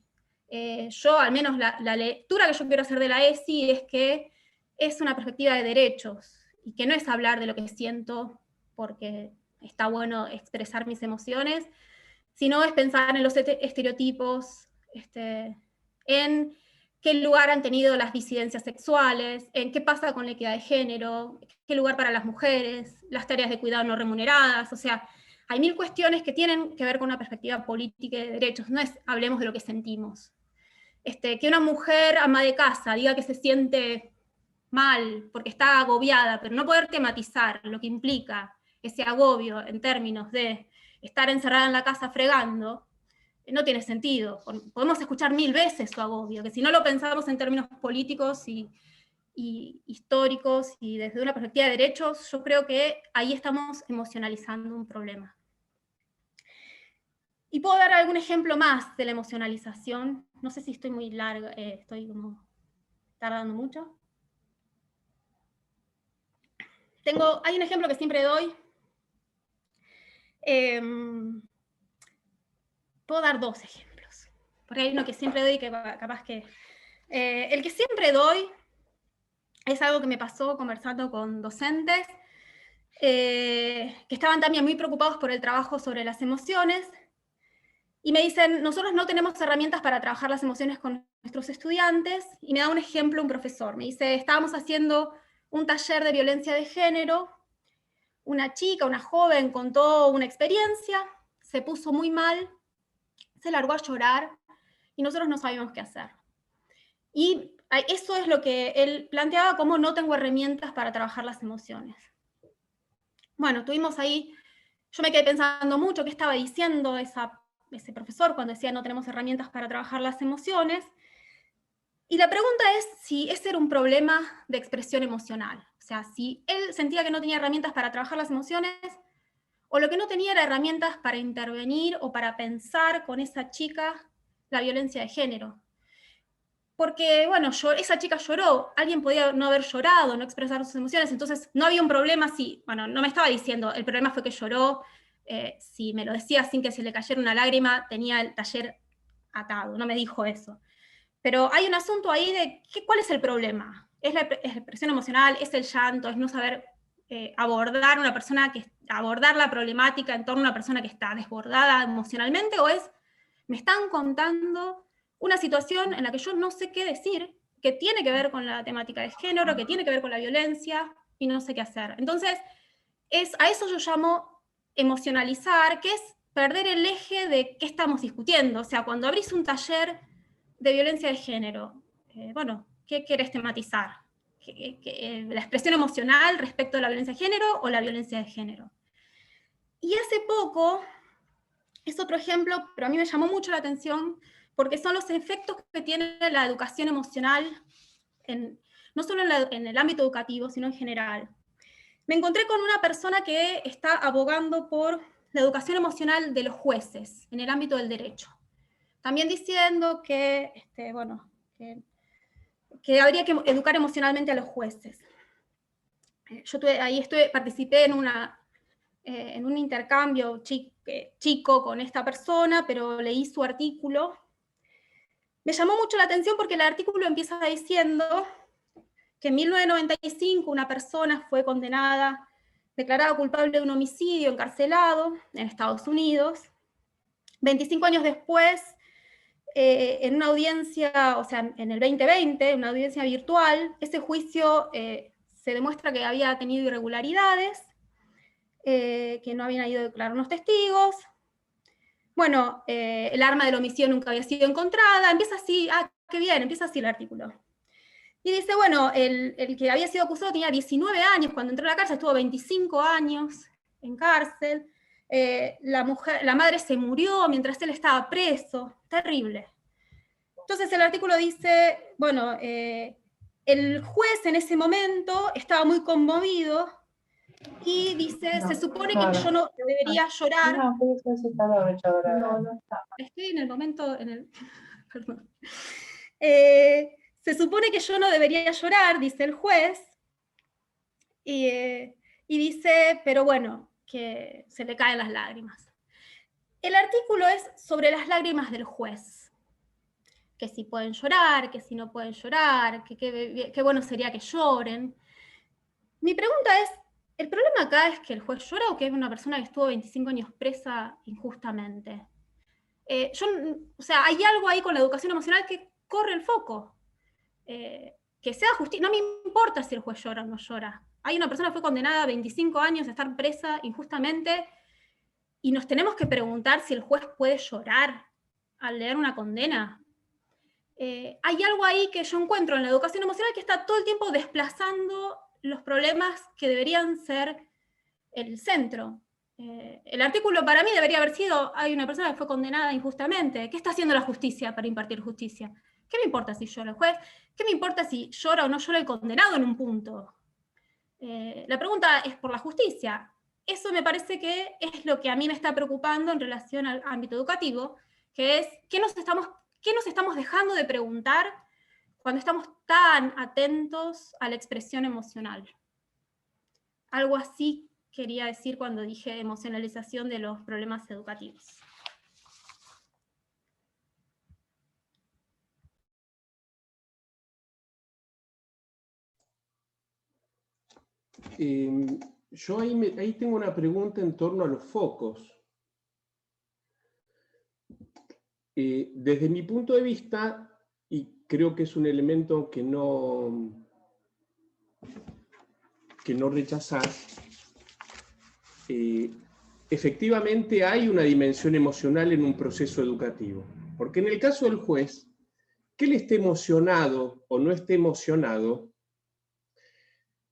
yo, al menos la lectura que yo quiero hacer de la ESI es que es una perspectiva de derechos, y que no es hablar de lo que siento porque está bueno expresar mis emociones, sino es pensar en los estereotipos, en qué lugar han tenido las disidencias sexuales, en qué pasa con la equidad de género, qué lugar para las mujeres, las tareas de cuidado no remuneradas, o sea, hay mil cuestiones que tienen que ver con una perspectiva política de derechos, no es hablemos de lo que sentimos. Que una mujer ama de casa diga que se siente mal porque está agobiada, pero no poder tematizar lo que implica ese agobio en términos de estar encerrada en la casa fregando, no tiene sentido. Podemos escuchar 1000 veces su agobio, que si no lo pensamos en términos políticos y históricos y desde una perspectiva de derechos, yo creo que ahí estamos emocionalizando un problema. Y puedo dar algún ejemplo más de la emocionalización. No sé si estoy muy larga, estoy como tardando mucho. Hay un ejemplo que siempre doy. Puedo dar 2 ejemplos, porque hay uno que siempre doy que capaz que... el que siempre doy es algo que me pasó conversando con docentes que estaban también muy preocupados por el trabajo sobre las emociones, y me dicen, nosotros no tenemos herramientas para trabajar las emociones con nuestros estudiantes, y me da un ejemplo un profesor. Me dice, estábamos haciendo un taller de violencia de género, una chica, una joven, contó una experiencia, se puso muy mal, se largó a llorar, y nosotros no sabíamos qué hacer. Y eso es lo que él planteaba como no tengo herramientas para trabajar las emociones. Bueno, tuvimos ahí, yo me quedé pensando mucho qué estaba diciendo ese profesor cuando decía no tenemos herramientas para trabajar las emociones. Y la pregunta es si ese era un problema de expresión emocional. O sea, si él sentía que no tenía herramientas para trabajar las emociones, o lo que no tenía era herramientas para intervenir o para pensar con esa chica la violencia de género. Porque, bueno, esa chica lloró, alguien podía no haber llorado, no expresar sus emociones, entonces no había un problema si, bueno, no me estaba diciendo, el problema fue que lloró, si me lo decía sin que se le cayera una lágrima, tenía el taller atado, no me dijo eso. Pero hay un asunto ahí de, ¿cuál es el problema? ¿Es la expresión emocional? ¿Es el llanto? ¿Es no saber abordar abordar la problemática en torno a una persona que está desbordada emocionalmente? ¿O es, me están contando una situación en la que yo no sé qué decir, que tiene que ver con la temática de género, que tiene que ver con la violencia, y no sé qué hacer? Entonces, a eso yo llamo emocionalizar, que es perder el eje de qué estamos discutiendo. O sea, cuando abrís un taller de violencia de género, bueno, ¿qué querés tematizar? ¿La expresión emocional respecto a la violencia de género o la violencia de género? Y hace poco, es otro ejemplo, pero a mí me llamó mucho la atención, porque son los efectos que tiene la educación emocional, no solo en el ámbito educativo, sino en general. Me encontré con una persona que está abogando por la educación emocional de los jueces en el ámbito del derecho. También diciendo que, bueno, que habría que educar emocionalmente a los jueces. Yo participé en un intercambio chico con esta persona, pero leí su artículo. Me llamó mucho la atención porque el artículo empieza diciendo que en 1995 una persona fue condenada, declarada culpable de un homicidio, encarcelado en Estados Unidos. 25 años después, en una audiencia, o sea, en el 2020, una audiencia virtual, ese juicio se demuestra que había tenido irregularidades, que no habían ido a declarar unos testigos. Bueno, el arma del homicidio nunca había sido encontrada. Empieza así, qué bien, empieza así el artículo. Y dice, bueno, el que había sido acusado tenía 19 años cuando entró a la cárcel, estuvo 25 años en cárcel. La madre se murió mientras él estaba preso. Terrible. Entonces el artículo dice, bueno, el juez en ese momento estaba muy conmovido y dice, se supone que yo no debería llorar. No, estoy en el momento, perdón. Se supone que yo no debería llorar, dice el juez, y dice, pero bueno, que se le caen las lágrimas. El artículo es sobre las lágrimas del juez. que si pueden llorar, que si no pueden llorar, que qué bueno sería que lloren. Mi pregunta es, ¿el problema acá es que el juez llora o que es una persona que estuvo 25 años presa injustamente? O sea, hay algo ahí con la educación emocional que corre el foco. Que sea justicia, no me importa si el juez llora o no llora. Hay una persona que fue condenada a 25 años a estar presa injustamente y nos tenemos que preguntar si el juez puede llorar al leer una condena. Hay algo ahí que yo encuentro en la educación emocional que está todo el tiempo desplazando los problemas que deberían ser el centro. El artículo para mí debería haber sido, hay una persona que fue condenada injustamente, ¿qué está haciendo la justicia para impartir justicia? ¿Qué me importa si llora el juez? ¿Qué me importa si llora o no llora el condenado en un punto? La pregunta es por la justicia. Eso me parece que es lo que a mí me está preocupando en relación al ámbito educativo, que es ¿qué nos estamos dejando de preguntar cuando estamos tan atentos a la expresión emocional? Algo así quería decir cuando dije emocionalización de los problemas educativos. Yo ahí tengo una pregunta en torno a los focos. Desde mi punto de vista, y creo que es un elemento que no rechazás, efectivamente hay una dimensión emocional en un proceso educativo. Porque en el caso del juez, que él esté emocionado o no esté emocionado,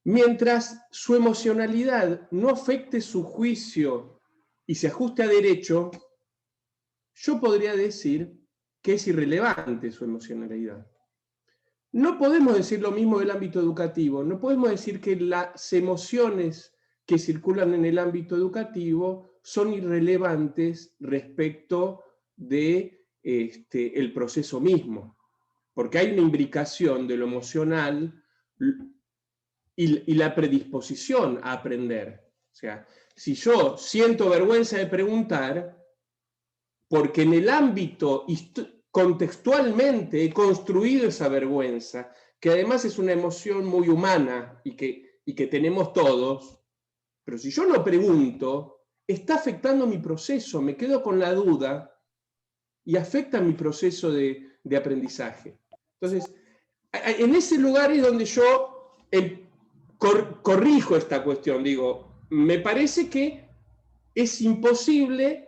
mientras su emocionalidad no afecte su juicio y se ajuste a derecho, yo podría decir que es irrelevante su emocionalidad. No podemos decir lo mismo del ámbito educativo, no podemos decir que las emociones que circulan en el ámbito educativo son irrelevantes respecto de el proceso mismo, porque hay una imbricación de lo emocional y la predisposición a aprender. O sea, si yo siento vergüenza de preguntar, porque en el ámbito contextualmente he construido esa vergüenza, que además es una emoción muy humana y que tenemos todos, pero si yo no pregunto, está afectando mi proceso, me quedo con la duda y afecta mi proceso de aprendizaje. Entonces, en ese lugar es donde yo corrijo esta cuestión, digo, me parece que es imposible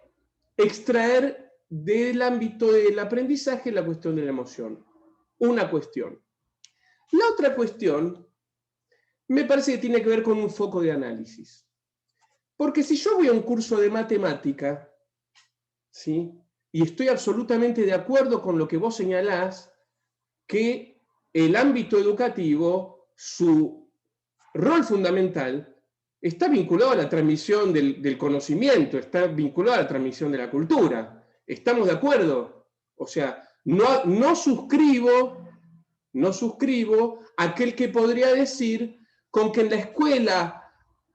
extraer del ámbito del aprendizaje la cuestión de la emoción. Una cuestión. La otra cuestión me parece que tiene que ver con un foco de análisis. Porque si yo voy a un curso de matemática, ¿sí? Y estoy absolutamente de acuerdo con lo que vos señalás, que el ámbito educativo, su rol fundamental, está vinculado a la transmisión del conocimiento, está vinculado a la transmisión de la cultura. ¿Estamos de acuerdo? O sea, no suscribo aquel que podría decir con que en la escuela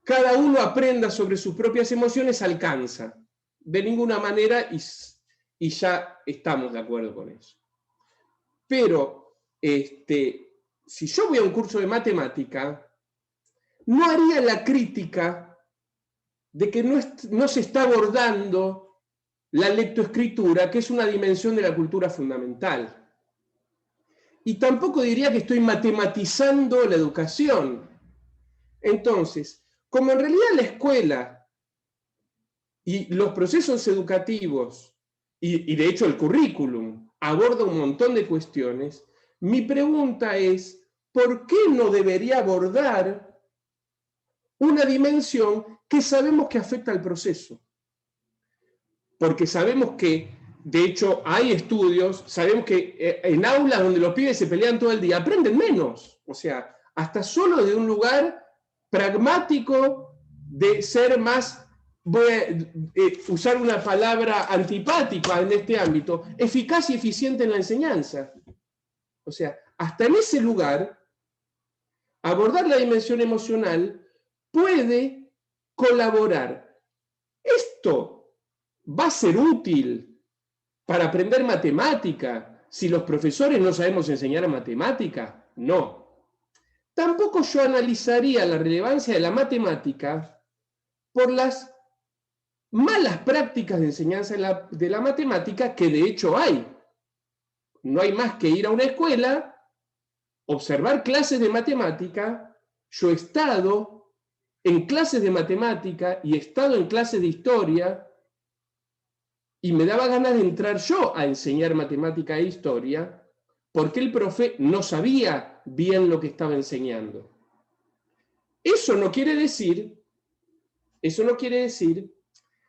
cada uno aprenda sobre sus propias emociones alcanza. De ninguna manera, y ya estamos de acuerdo con eso. Pero, si yo voy a un curso de matemática, no haría la crítica de que no se está abordando la lectoescritura, que es una dimensión de la cultura fundamental. Y tampoco diría que estoy matematizando la educación. Entonces, como en realidad la escuela y los procesos educativos, y de hecho el currículum, aborda un montón de cuestiones, mi pregunta es, ¿por qué no debería abordar una dimensión que sabemos que afecta al proceso? Porque sabemos que, de hecho, hay estudios, sabemos que en aulas donde los pibes se pelean todo el día, aprenden menos. O sea, hasta solo de un lugar pragmático de ser más, voy a usar una palabra antipática en este ámbito, eficaz y eficiente en la enseñanza. O sea, hasta en ese lugar, abordar la dimensión emocional puede colaborar. Esto va a ser útil para aprender matemática, si los profesores no sabemos enseñar matemática, no. Tampoco yo analizaría la relevancia de la matemática por las malas prácticas de enseñanza de la matemática que de hecho hay. No hay más que ir a una escuela, observar clases de matemática. Yo he estado en clases de matemática y he estado en clases de historia y me daba ganas de entrar yo a enseñar matemática e historia porque el profe no sabía bien lo que estaba enseñando. Eso no quiere decir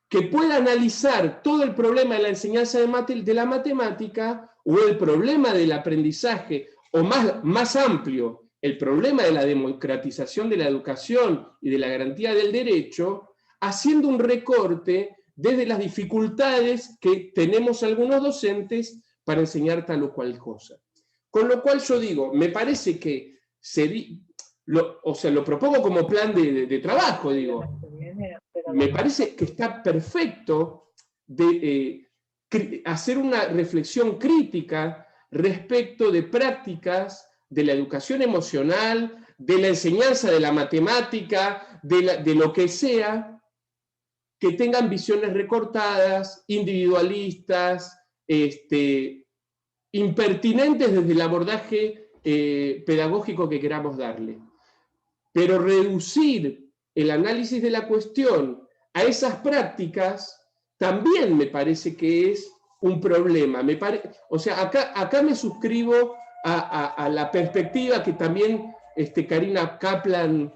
que pueda analizar todo el problema de la enseñanza de la matemática o el problema del aprendizaje, o más amplio, el problema de la democratización de la educación y de la garantía del derecho, haciendo un recorte desde las dificultades que tenemos algunos docentes para enseñar tal o cual cosa. Con lo cual yo digo, me parece que lo propongo como plan de trabajo, digo. Me parece que está perfecto hacer una reflexión crítica respecto de prácticas de la educación emocional, de la enseñanza de la matemática, de lo que sea, que tengan visiones recortadas, individualistas, impertinentes desde el abordaje pedagógico que queramos darle. Pero reducir el análisis de la cuestión a esas prácticas también me parece que es un problema. O sea, acá me suscribo a la perspectiva que también Karina Kaplan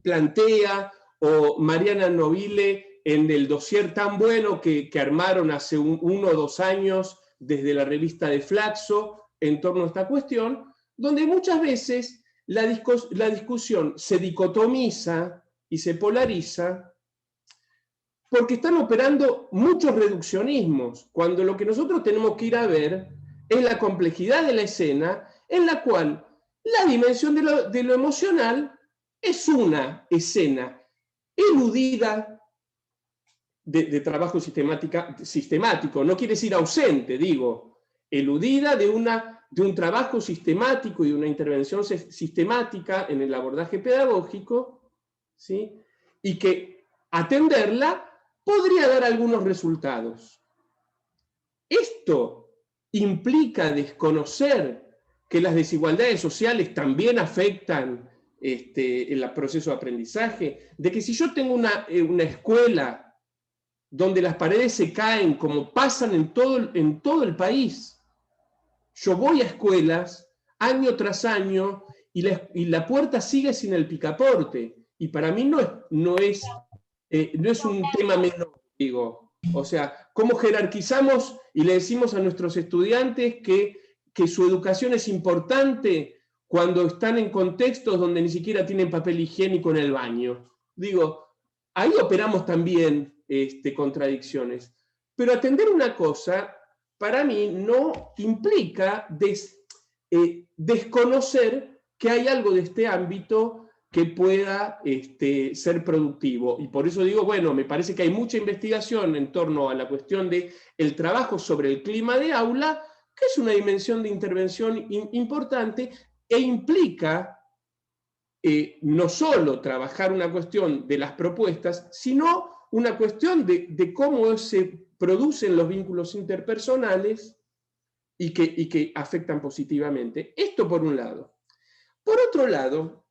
plantea, o Mariana Nobile en el dossier tan bueno que armaron hace 1 o 2 años desde la revista de Flaxo en torno a esta cuestión, donde muchas veces la discusión se dicotomiza y se polariza porque están operando muchos reduccionismos, cuando lo que nosotros tenemos que ir a ver es la complejidad de la escena, en la cual la dimensión de lo emocional es una escena eludida de trabajo sistemático, no quiere decir ausente, digo, eludida de un trabajo sistemático y de una intervención sistemática en el abordaje pedagógico, ¿sí? Y que atenderla podría dar algunos resultados. Esto implica desconocer que las desigualdades sociales también afectan el proceso de aprendizaje, de que si yo tengo una escuela donde las paredes se caen, como pasan en todo el país, yo voy a escuelas año tras año y la puerta sigue sin el picaporte, y para mí no es un tema menor, digo. O sea, ¿cómo jerarquizamos y le decimos a nuestros estudiantes que su educación es importante cuando están en contextos donde ni siquiera tienen papel higiénico en el baño? Digo, ahí operamos también contradicciones. Pero atender una cosa, para mí, no implica desconocer que hay algo de este ámbito que pueda ser productivo. Y por eso digo, bueno, me parece que hay mucha investigación en torno a la cuestión del trabajo sobre el clima de aula, que es una dimensión de intervención importante e implica no solo trabajar una cuestión de las propuestas, sino una cuestión de cómo se producen los vínculos interpersonales y que afectan positivamente. Esto por un lado. Por otro lado,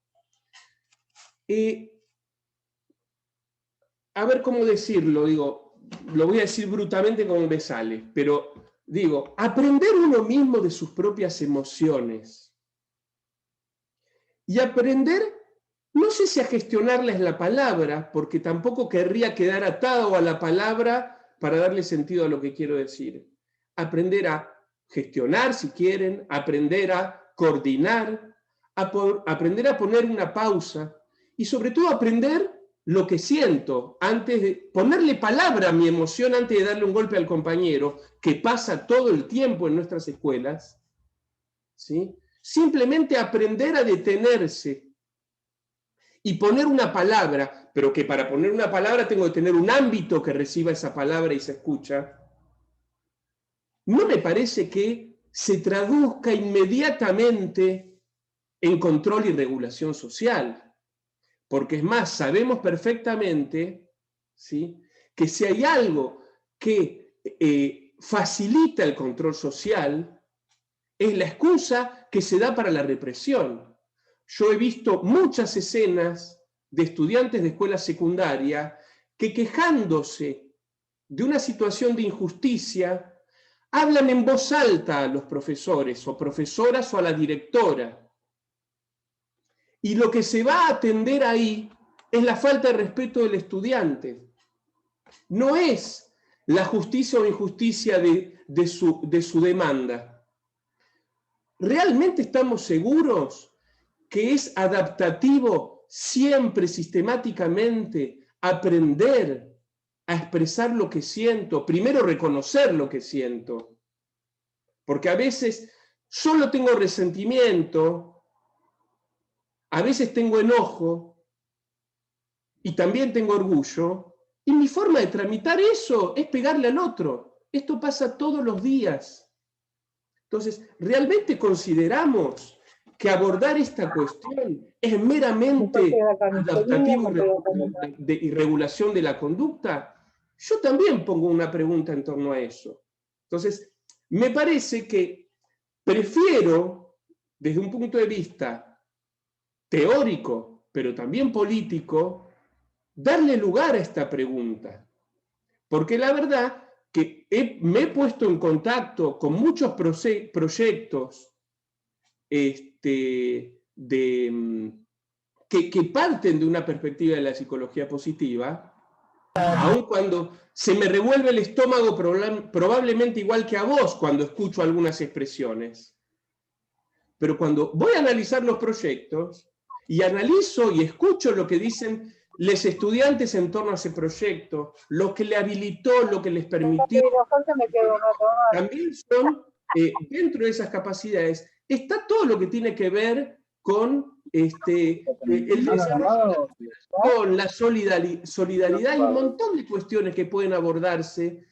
a ver cómo decirlo, digo, lo voy a decir brutalmente como me sale, pero digo, aprender uno mismo de sus propias emociones y aprender, no sé si a gestionarles la palabra, porque tampoco querría quedar atado a la palabra para darle sentido a lo que quiero decir. Aprender a gestionar, si quieren, aprender a coordinar, aprender a poner una pausa y sobre todo aprender lo que siento antes de ponerle palabra a mi emoción antes de darle un golpe al compañero, que pasa todo el tiempo en nuestras escuelas, ¿sí? Simplemente aprender a detenerse y poner una palabra, pero que para poner una palabra tengo que tener un ámbito que reciba esa palabra y se escucha. No me parece que se traduzca inmediatamente en control y regulación social. Porque es más, sabemos perfectamente, ¿sí?, que si hay algo que facilita el control social, es la excusa que se da para la represión. Yo he visto muchas escenas de estudiantes de escuela secundaria que, quejándose de una situación de injusticia, hablan en voz alta a los profesores o profesoras o a la directora. Y lo que se va a atender ahí es la falta de respeto del estudiante. No es la justicia o injusticia de su demanda. ¿Realmente estamos seguros que es adaptativo siempre, sistemáticamente, aprender a expresar lo que siento? Primero, reconocer lo que siento. Porque a veces solo tengo resentimiento, a veces tengo enojo y también tengo orgullo. Y mi forma de tramitar eso es pegarle al otro. Esto pasa todos los días. Entonces, ¿realmente consideramos que abordar esta cuestión es meramente adaptativo y regulación de la conducta? Yo también pongo una pregunta en torno a eso. Entonces, me parece que prefiero, desde un punto de vista teórico, pero también político, darle lugar a esta pregunta. Porque la verdad que me he puesto en contacto con muchos proyectos que parten de una perspectiva de la psicología positiva, aun cuando se me revuelve el estómago probablemente igual que a vos cuando escucho algunas expresiones. Pero cuando voy a analizar los proyectos y analizo y escucho lo que dicen los estudiantes en torno a ese proyecto, lo que le habilitó, lo que les permitió, también son, dentro de esesas capacidades, está todo lo que tiene que ver con el desarrollo, con la solidaridad y un montón de cuestiones que pueden abordarse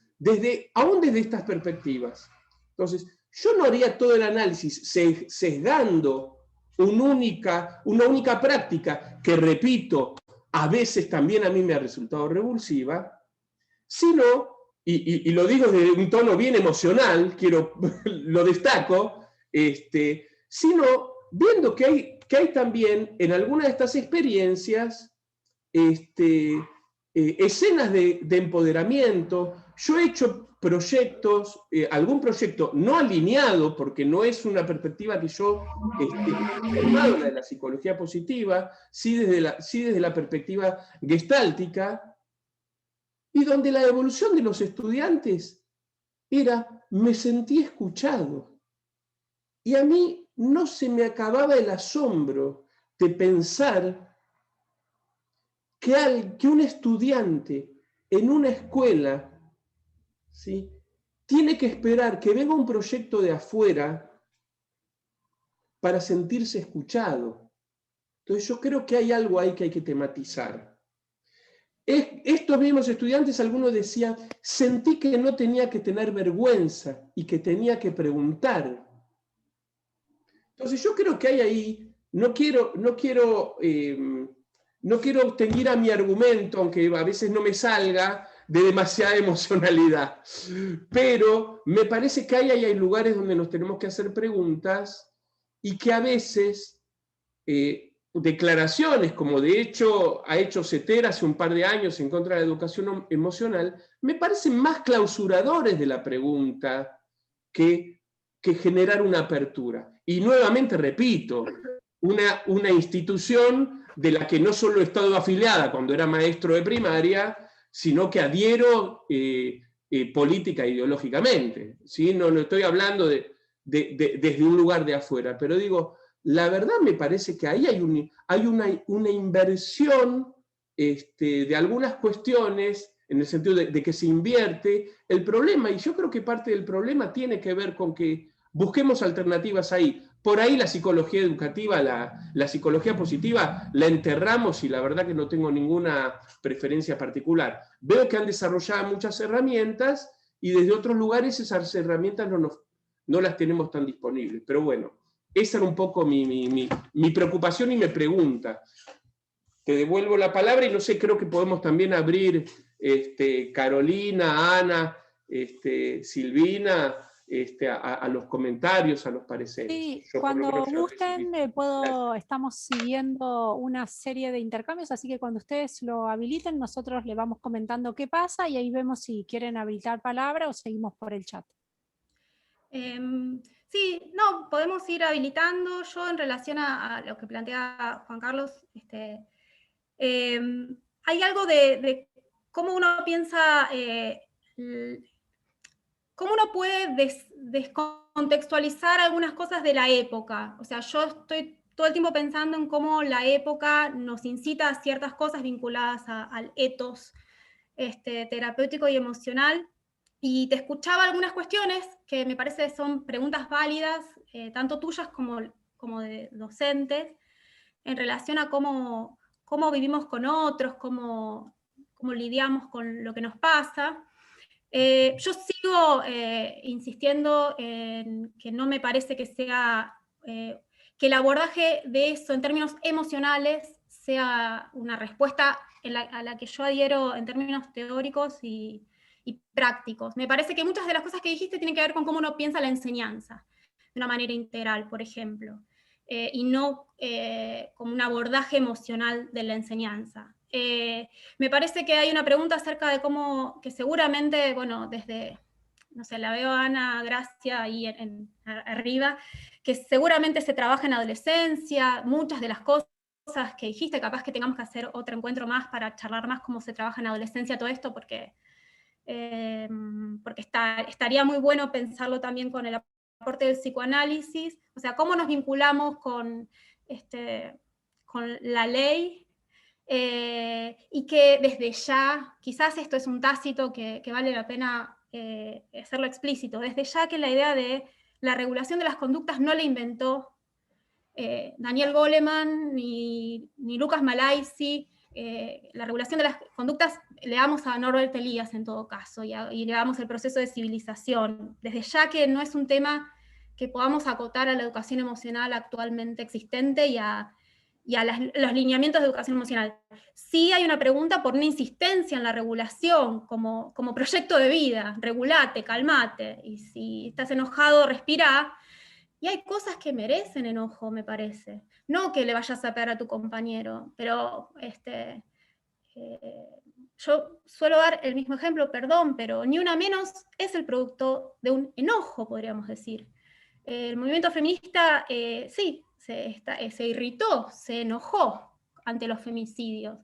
aún desde estas perspectivas. Entonces, yo no haría todo el análisis sesgando una única práctica que, repito, a veces también a mí me ha resultado revulsiva, sino, y lo digo desde un tono bien emocional, lo destaco, sino viendo que hay también en algunas de estas experiencias escenas de empoderamiento. Yo he hecho proyectos, algún proyecto no alineado, porque no es una perspectiva que yo he formado de la psicología positiva, sí desde la perspectiva gestáltica, y donde la evolución de los estudiantes era, me sentí escuchado. Y a mí no se me acababa el asombro de pensar que un estudiante en una escuela, ¿sí?, tiene que esperar que venga un proyecto de afuera para sentirse escuchado. Entonces yo creo que hay algo ahí que hay que tematizar. Estos mismos estudiantes, algunos decían, sentí que no tenía que tener vergüenza y que tenía que preguntar. Entonces yo creo que hay ahí, no quiero teñir a mi argumento, aunque a veces no me salga, de demasiada emocionalidad. Pero me parece que hay lugares donde nos tenemos que hacer preguntas y que a veces declaraciones, como de hecho ha hecho CETER hace un par de años en contra de la educación emocional, me parecen más clausuradores de la pregunta que generar una apertura. Y nuevamente repito, una institución de la que no solo he estado afiliada cuando era maestro de primaria, sino que adhiero política e ideológicamente, ¿sí? No estoy hablando desde un lugar de afuera, pero digo, la verdad me parece que ahí hay una inversión de algunas cuestiones, en el sentido de que se invierte el problema, y yo creo que parte del problema tiene que ver con que busquemos alternativas ahí. Por ahí la psicología educativa, la psicología positiva, la enterramos y la verdad que no tengo ninguna preferencia particular. Veo que han desarrollado muchas herramientas y desde otros lugares esas herramientas no las tenemos tan disponibles. Pero bueno, esa era un poco mi preocupación y mi pregunta. Te devuelvo la palabra y no sé, creo que podemos también abrir Carolina, Ana, Silvina, a los comentarios, a los pareceres. Sí, Yo por lo cuando menos ya gusten recibí. estamos siguiendo una serie de intercambios, así que cuando ustedes lo habiliten, nosotros le vamos comentando qué pasa y ahí vemos si quieren habilitar palabra o seguimos por el chat. Sí, no, podemos ir habilitando. Yo en relación a lo que plantea Juan Carlos, hay algo de cómo uno piensa, cómo uno puede descontextualizar algunas cosas de la época. O sea, yo estoy todo el tiempo pensando en cómo la época nos incita a ciertas cosas vinculadas al ethos terapéutico y emocional. Y te escuchaba algunas cuestiones que me parece son preguntas válidas, tanto tuyas como de docentes, en relación a cómo vivimos con otros, cómo lidiamos con lo que nos pasa. Yo sigo insistiendo en que no me parece que sea, que el abordaje de eso en términos emocionales sea una respuesta a la que yo adhiero en términos teóricos y prácticos. Me parece que muchas de las cosas que dijiste tienen que ver con cómo uno piensa la enseñanza, de una manera integral, por ejemplo, y no como un abordaje emocional de la enseñanza. Me parece que hay una pregunta acerca de cómo, que seguramente, bueno, desde, no sé, la veo a Ana Gracia ahí arriba, que seguramente se trabaja en adolescencia, muchas de las cosas que dijiste, capaz que tengamos que hacer otro encuentro más para charlar más cómo se trabaja en adolescencia todo esto, porque estaría muy bueno pensarlo también con el aporte del psicoanálisis, o sea, cómo nos vinculamos con la ley, y que desde ya, quizás esto es un tácito que vale la pena hacerlo explícito, desde ya que la idea de la regulación de las conductas no la inventó Daniel Goleman ni Lucas Malaisi. La regulación de las conductas le damos a Norbert Elias en todo caso, y le damos el proceso de civilización, desde ya que no es un tema que podamos acotar a la educación emocional actualmente existente y a los lineamientos de educación emocional. Sí hay una pregunta por una insistencia en la regulación como proyecto de vida: regulate, calmate, y si estás enojado, respira. Y hay cosas que merecen enojo, me parece. No que le vayas a pegar a tu compañero, pero yo suelo dar el mismo ejemplo, perdón, pero Ni Una Menos es el producto de un enojo, podríamos decir. El movimiento feminista, sí, se irritó, se enojó ante los femicidios.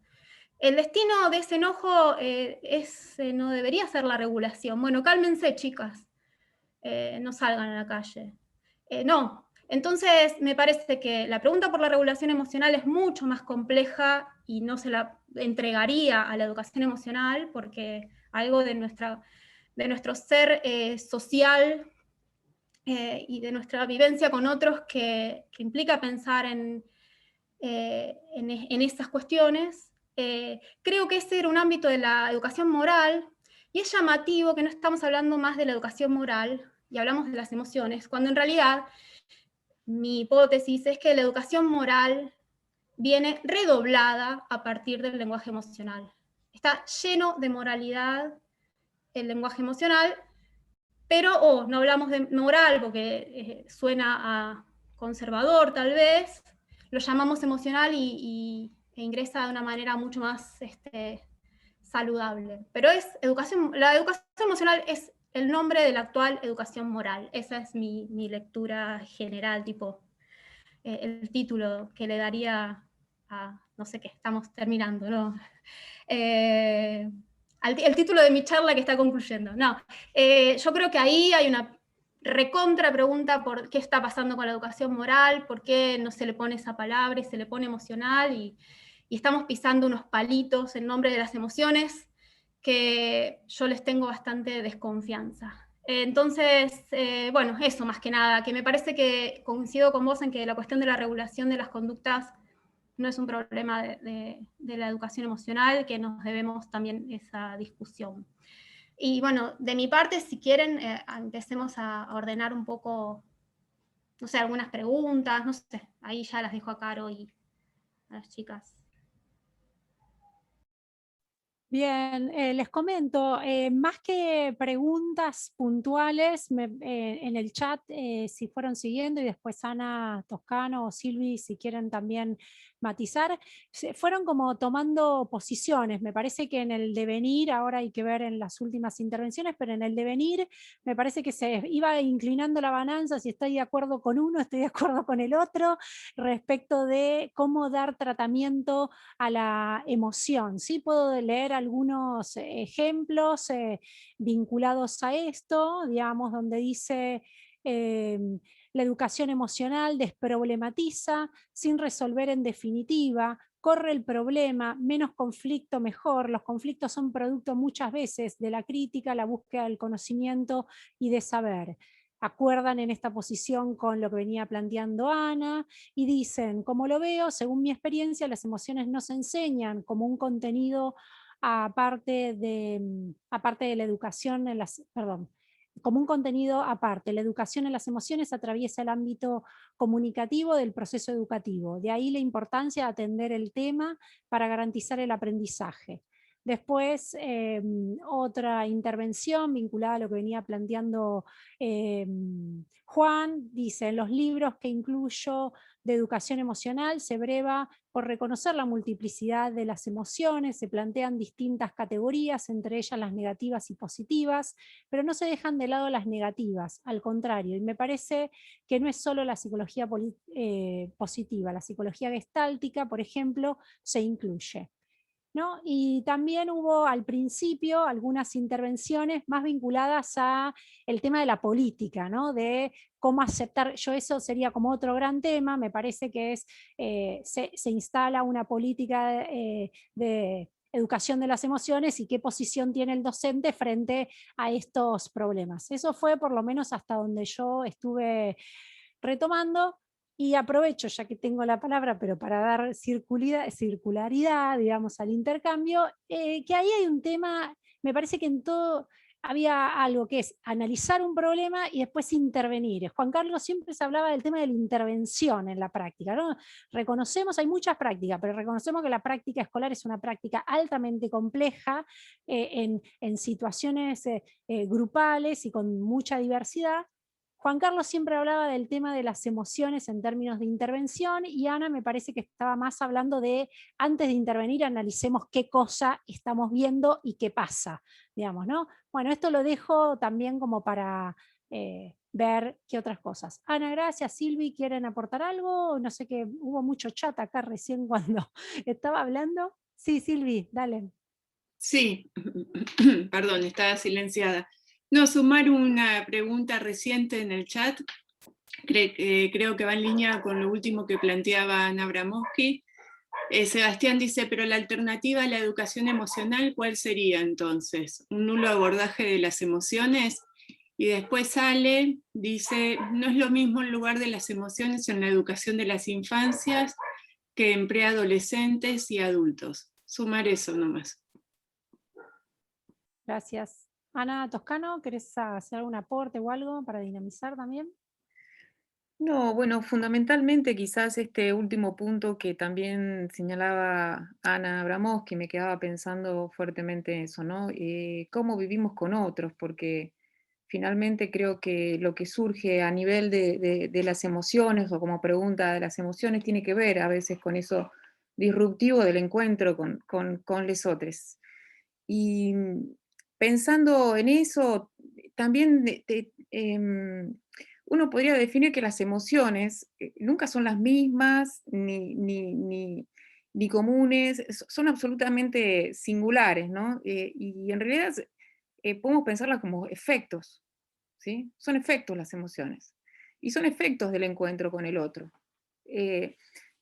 El destino de ese enojo no debería ser la regulación. Bueno, cálmense, chicas, no salgan a la calle. No. Entonces, me parece que la pregunta por la regulación emocional es mucho más compleja y no se la entregaría a la educación emocional, porque algo de nuestro ser social y de nuestra vivencia con otros que implica pensar en esas cuestiones. Creo que ese era un ámbito de la educación moral, y es llamativo que no estamos hablando más de la educación moral y hablamos de las emociones, cuando en realidad mi hipótesis es que la educación moral viene redoblada a partir del lenguaje emocional. Está lleno de moralidad el lenguaje emocional, pero no hablamos de moral porque suena a conservador tal vez, lo llamamos emocional e ingresa de una manera mucho más saludable. Pero la educación emocional es el nombre de la actual educación moral. Esa es mi lectura general, tipo el título que le daría a, no sé qué, estamos terminando, ¿no? El título de mi charla que está concluyendo. No, yo creo que ahí hay una recontra pregunta por qué está pasando con la educación moral, por qué no se le pone esa palabra y se le pone emocional, y estamos pisando unos palitos en nombre de las emociones que yo les tengo bastante desconfianza. Entonces, bueno, eso más que nada, que me parece que coincido con vos en que la cuestión de la regulación de las conductas no es un problema de la educación emocional, que nos debemos también esa discusión. Y bueno, de mi parte, si quieren, empecemos a ordenar un poco, no sé, algunas preguntas, no sé, ahí ya las dejo a Caro y a las chicas. Bien, les comento, más que preguntas puntuales, en el chat, si fueron siguiendo, y después Ana Toscano o Silvi, si quieren también matizar, fueron como tomando posiciones. Me parece que en el devenir, ahora hay que ver en las últimas intervenciones, pero en el devenir me parece que se iba inclinando la balanza, si estoy de acuerdo con uno, estoy de acuerdo con el otro, respecto de cómo dar tratamiento a la emoción. Sí, puedo leer algunos ejemplos vinculados a esto, digamos, donde dice la educación emocional desproblematiza sin resolver en definitiva, corre el problema, menos conflicto mejor. Los conflictos son producto muchas veces de la crítica, la búsqueda del conocimiento y de saber. Acuerdan en esta posición con lo que venía planteando Ana y dicen, como lo veo, según mi experiencia, las emociones no se enseñan como un contenido aparte de la educación en las, perdón, como un contenido aparte. La educación en las emociones atraviesa el ámbito comunicativo del proceso educativo. De ahí la importancia de atender el tema para garantizar el aprendizaje. Después, otra intervención vinculada a lo que venía planteando Juan, dice, en los libros que incluyo de educación emocional se breva por reconocer la multiplicidad de las emociones, se plantean distintas categorías, entre ellas las negativas y positivas, pero no se dejan de lado las negativas, al contrario, y me parece que no es solo la psicología positiva, la psicología gestáltica, por ejemplo, se incluye, ¿no? Y también hubo al principio algunas intervenciones más vinculadas a el tema de la política, ¿no? De cómo aceptar, yo eso sería como otro gran tema, me parece que es, se instala una política de educación de las emociones y qué posición tiene el docente frente a estos problemas. Eso fue por lo menos hasta donde yo estuve retomando. Y aprovecho, ya que tengo la palabra, pero para dar circularidad, digamos, al intercambio, que ahí hay un tema, me parece que en todo había algo que es analizar un problema y después intervenir. Juan Carlos siempre se hablaba del tema de la intervención en la práctica, ¿no? Reconocemos, hay muchas prácticas, pero reconocemos que la práctica escolar es una práctica altamente compleja en situaciones grupales y con mucha diversidad. Juan Carlos siempre hablaba del tema de las emociones en términos de intervención y Ana me parece que estaba más hablando de, antes de intervenir, analicemos qué cosa estamos viendo y qué pasa, digamos, ¿no? Bueno, esto lo dejo también como para ver qué otras cosas. Ana, gracias. Silvi, ¿quieren aportar algo? No sé, que hubo mucho chat acá recién cuando estaba hablando. Sí, Silvi, dale. Sí, perdón, estaba silenciada. No, sumar una pregunta reciente en el chat, creo que va en línea con lo último que planteaba Ana Abramowski. Sebastián dice, pero la alternativa a la educación emocional, ¿cuál sería entonces? ¿Un nulo abordaje de las emociones? Y después sale, dice, no es lo mismo el lugar de las emociones en la educación de las infancias que en preadolescentes y adultos. Sumar eso nomás. Gracias. Ana Toscano, ¿querés hacer algún aporte o algo para dinamizar también? No, bueno, fundamentalmente quizás este último punto que también señalaba Ana Abramos, que me quedaba pensando fuertemente eso, ¿no? Cómo vivimos con otros, porque finalmente creo que lo que surge a nivel de las emociones o como pregunta de las emociones tiene que ver a veces con eso disruptivo del encuentro con les otros. Y pensando en eso, también uno podría definir que las emociones nunca son las mismas ni comunes, son absolutamente singulares, ¿no? Y en realidad podemos pensarlas como efectos, ¿sí? Son efectos las emociones, y son efectos del encuentro con el otro.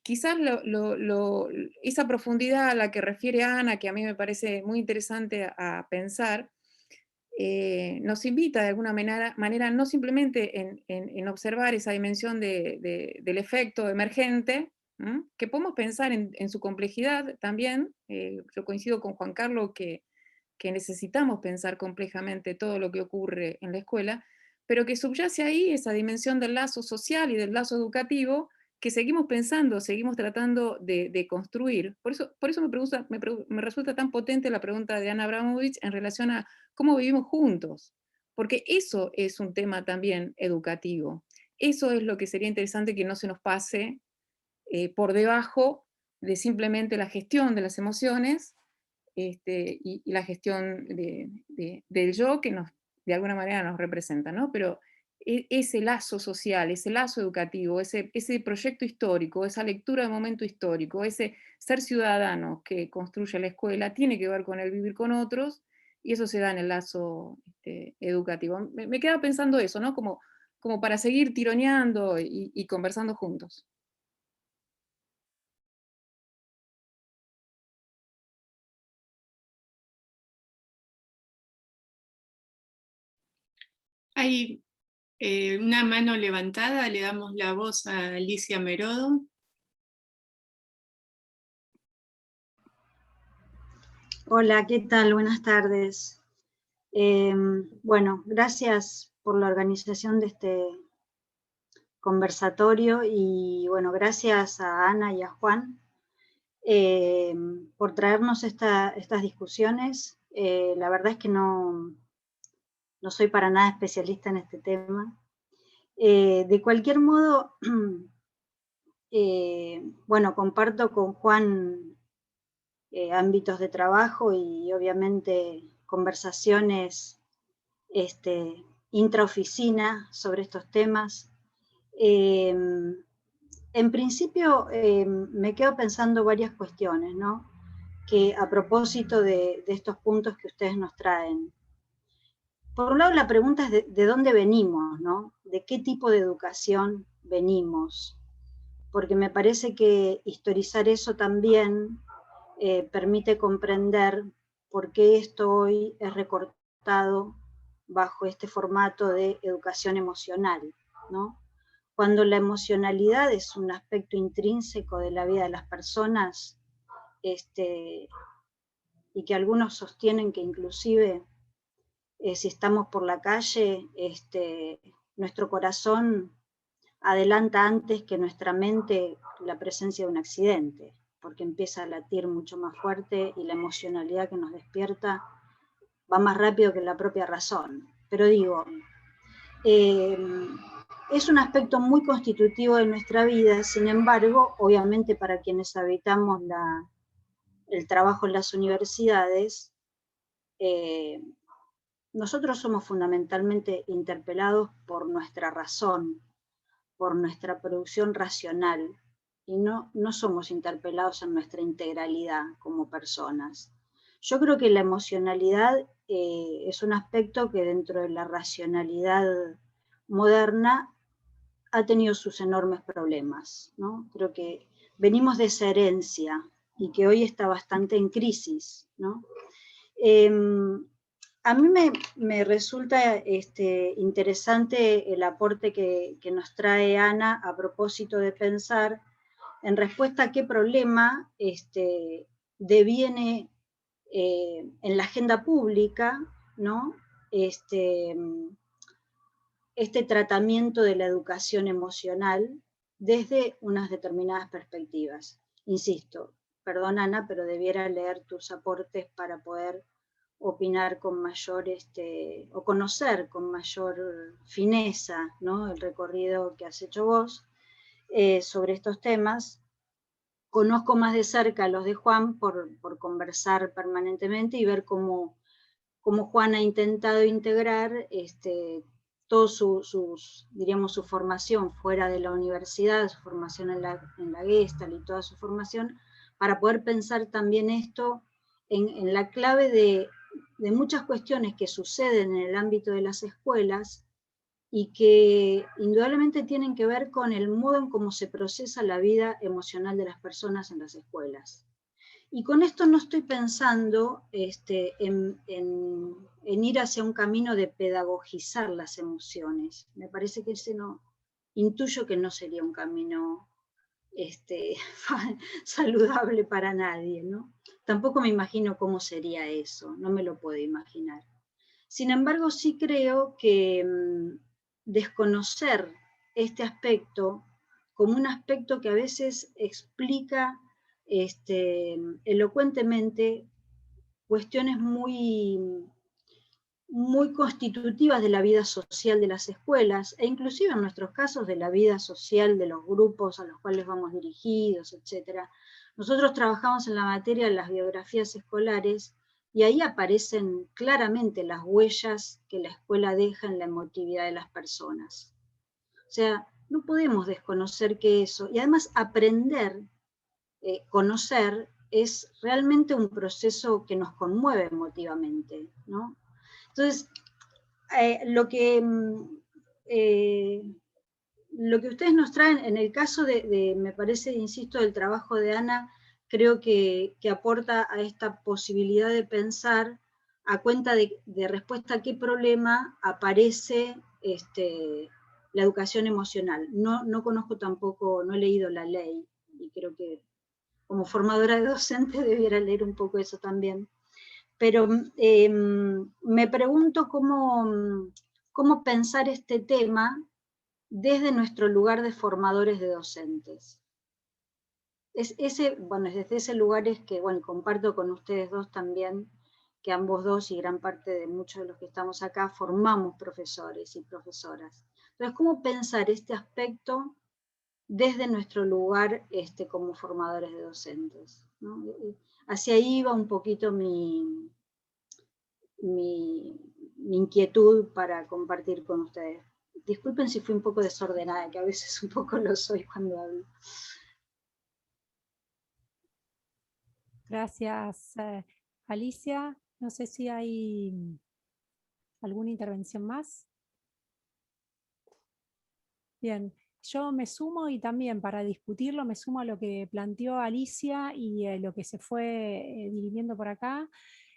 Quizás esa profundidad a la que refiere Ana, que a mí me parece muy interesante a pensar, nos invita de alguna manera no simplemente en observar esa dimensión del efecto emergente, que podemos pensar en su complejidad también. Yo coincido con Juan Carlos que que necesitamos pensar complejamente todo lo que ocurre en la escuela, pero que subyace ahí esa dimensión del lazo social y del lazo educativo que seguimos pensando, seguimos tratando de construir. Por eso me resulta tan potente la pregunta de Ana Abramovich en relación a cómo vivimos juntos, porque eso es un tema también educativo. Eso es lo que sería interesante que no se nos pase por debajo de simplemente la gestión de las emociones y la gestión del yo que de alguna manera nos representa, ¿no? Pero ese lazo social, ese lazo educativo, ese proyecto histórico, esa lectura de momento histórico, ese ser ciudadano que construye la escuela, tiene que ver con el vivir con otros, y eso se da en el lazo educativo. Me queda pensando eso, ¿no? Como para seguir tironeando y conversando juntos. Hay una mano levantada, le damos la voz a Alicia Merodo. Hola, ¿qué tal? Buenas tardes. Bueno, gracias por la organización de este conversatorio y bueno, gracias a Ana y a Juan por traernos estas discusiones. La verdad es que no soy para nada especialista en este tema. De cualquier modo, bueno, comparto con Juan ámbitos de trabajo y obviamente conversaciones intraoficina sobre estos temas. En principio me quedo pensando varias cuestiones, ¿no? Que a propósito de estos puntos que ustedes nos traen. Por un lado la pregunta es de dónde venimos, ¿no? De qué tipo de educación venimos. Porque me parece que historizar eso también permite comprender por qué esto hoy es recortado bajo este formato de educación emocional, ¿no? Cuando la emocionalidad es un aspecto intrínseco de la vida de las personas, y que algunos sostienen que inclusive si estamos por la calle, nuestro corazón adelanta antes que nuestra mente la presencia de un accidente, porque empieza a latir mucho más fuerte y la emocionalidad que nos despierta va más rápido que la propia razón. Pero digo, es un aspecto muy constitutivo de nuestra vida, sin embargo, obviamente para quienes habitamos el trabajo en las universidades, nosotros somos fundamentalmente interpelados por nuestra razón, por nuestra producción racional, y no somos interpelados en nuestra integralidad como personas. Yo creo que la emocionalidad es un aspecto que dentro de la racionalidad moderna ha tenido sus enormes problemas, ¿no? Creo que venimos de esa herencia y que hoy está bastante en crisis, ¿no? A mí me resulta interesante el aporte que nos trae Ana a propósito de pensar en respuesta a qué problema deviene en la agenda pública, ¿no? Este tratamiento de la educación emocional desde unas determinadas perspectivas. Insisto, perdón Ana, pero debiera leer tus aportes para poder opinar con mayor, o conocer con mayor fineza, ¿no? El recorrido que has hecho vos sobre estos temas. Conozco más de cerca a los de Juan por conversar permanentemente y ver cómo Juan ha intentado integrar toda su formación fuera de la universidad, su formación en la Gestalt y toda su formación, para poder pensar también esto en la clave de muchas cuestiones que suceden en el ámbito de las escuelas y que indudablemente tienen que ver con el modo en cómo se procesa la vida emocional de las personas en las escuelas. Y con esto no estoy pensando en ir hacia un camino de pedagogizar las emociones. Me parece que intuyo que no sería un camino saludable para nadie, ¿no? Tampoco me imagino cómo sería eso, no me lo puedo imaginar. Sin embargo, sí creo que desconocer este aspecto como un aspecto que a veces explica elocuentemente cuestiones muy constitutivas de la vida social de las escuelas, e inclusive en nuestros casos de la vida social de los grupos a los cuales vamos dirigidos, etc. Nosotros trabajamos en la materia de las biografías escolares, y ahí aparecen claramente las huellas que la escuela deja en la emotividad de las personas. O sea, no podemos desconocer que eso, y además aprender, conocer, es realmente un proceso que nos conmueve emotivamente, ¿no? Entonces, lo que ustedes nos traen, en el caso me parece, insisto, del trabajo de Ana, creo que aporta a esta posibilidad de pensar a cuenta de respuesta a qué problema aparece la educación emocional. No conozco tampoco, no he leído la ley, y creo que como formadora de docente debiera leer un poco eso también. Pero me pregunto cómo pensar este tema desde nuestro lugar de formadores de docentes. Desde ese lugar es que, comparto con ustedes dos también, que ambos dos y gran parte de muchos de los que estamos acá formamos profesores y profesoras. Entonces, ¿cómo pensar este aspecto desde nuestro lugar como formadores de docentes, ¿no? Hacia ahí va un poquito mi inquietud para compartir con ustedes. Disculpen si fui un poco desordenada, que a veces un poco lo soy cuando hablo. Gracias, Alicia. No sé si hay alguna intervención más. Bien, yo me sumo, y también para discutirlo me sumo a lo que planteó Alicia y lo que se fue dirimiendo por acá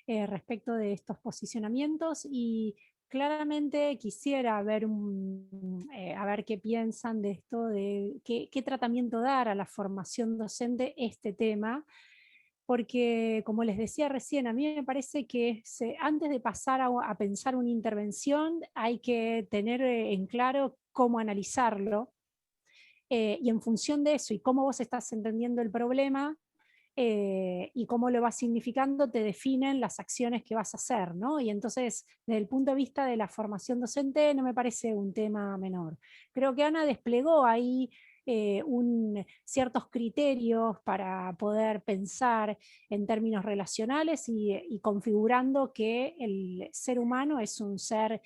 respecto de estos posicionamientos, y claramente quisiera ver a ver qué piensan de esto, de qué tratamiento dar a la formación docente este tema, porque como les decía recién, a mí me parece que antes de pasar a pensar una intervención hay que tener en claro cómo analizarlo, y en función de eso y cómo vos estás entendiendo el problema y cómo lo vas significando, te definen las acciones que vas a hacer, ¿no? Y entonces, desde el punto de vista de la formación docente, no me parece un tema menor. Creo que Ana desplegó ahí ciertos criterios para poder pensar en términos relacionales y configurando que el ser humano es un ser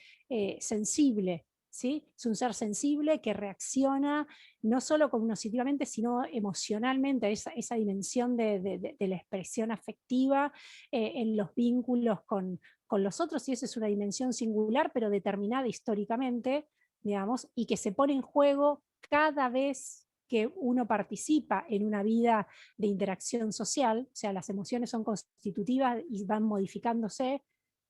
sensible, ¿sí? Es un ser sensible que reacciona no solo cognitivamente, sino emocionalmente, esa dimensión de la expresión afectiva en los vínculos con los otros, y esa es una dimensión singular, pero determinada históricamente, digamos, y que se pone en juego cada vez que uno participa en una vida de interacción social. O sea, las emociones son constitutivas y van modificándose,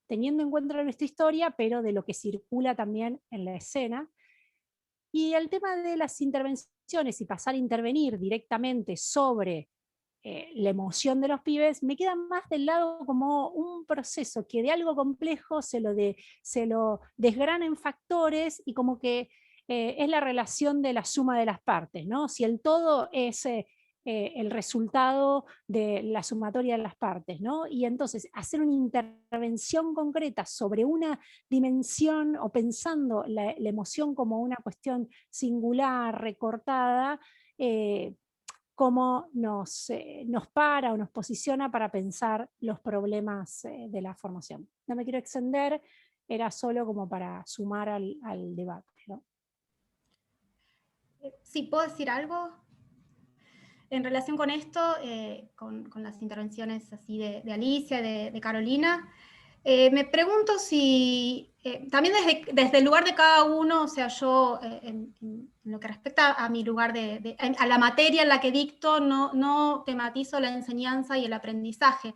teniendo en cuenta nuestra historia, pero de lo que circula también en la escena. Y el tema de las intervenciones y pasar a intervenir directamente sobre la emoción de los pibes, me queda más del lado como un proceso que de algo complejo se lo desgrana en factores, y como que es la relación de la suma de las partes, ¿no? Si el todo es el resultado de la sumatoria de las partes, ¿no? Y entonces hacer una intervención concreta sobre una dimensión, o pensando la emoción como una cuestión singular, recortada, cómo nos para o nos posiciona para pensar los problemas de la formación. No me quiero extender, era solo como para sumar al debate, ¿no? Sí, ¿puedo decir algo? En relación con esto, con las intervenciones así de Alicia, de Carolina, me pregunto si, también desde el lugar de cada uno, o sea, yo en lo que respecta a mi lugar a la materia en la que dicto, no tematizo la enseñanza y el aprendizaje.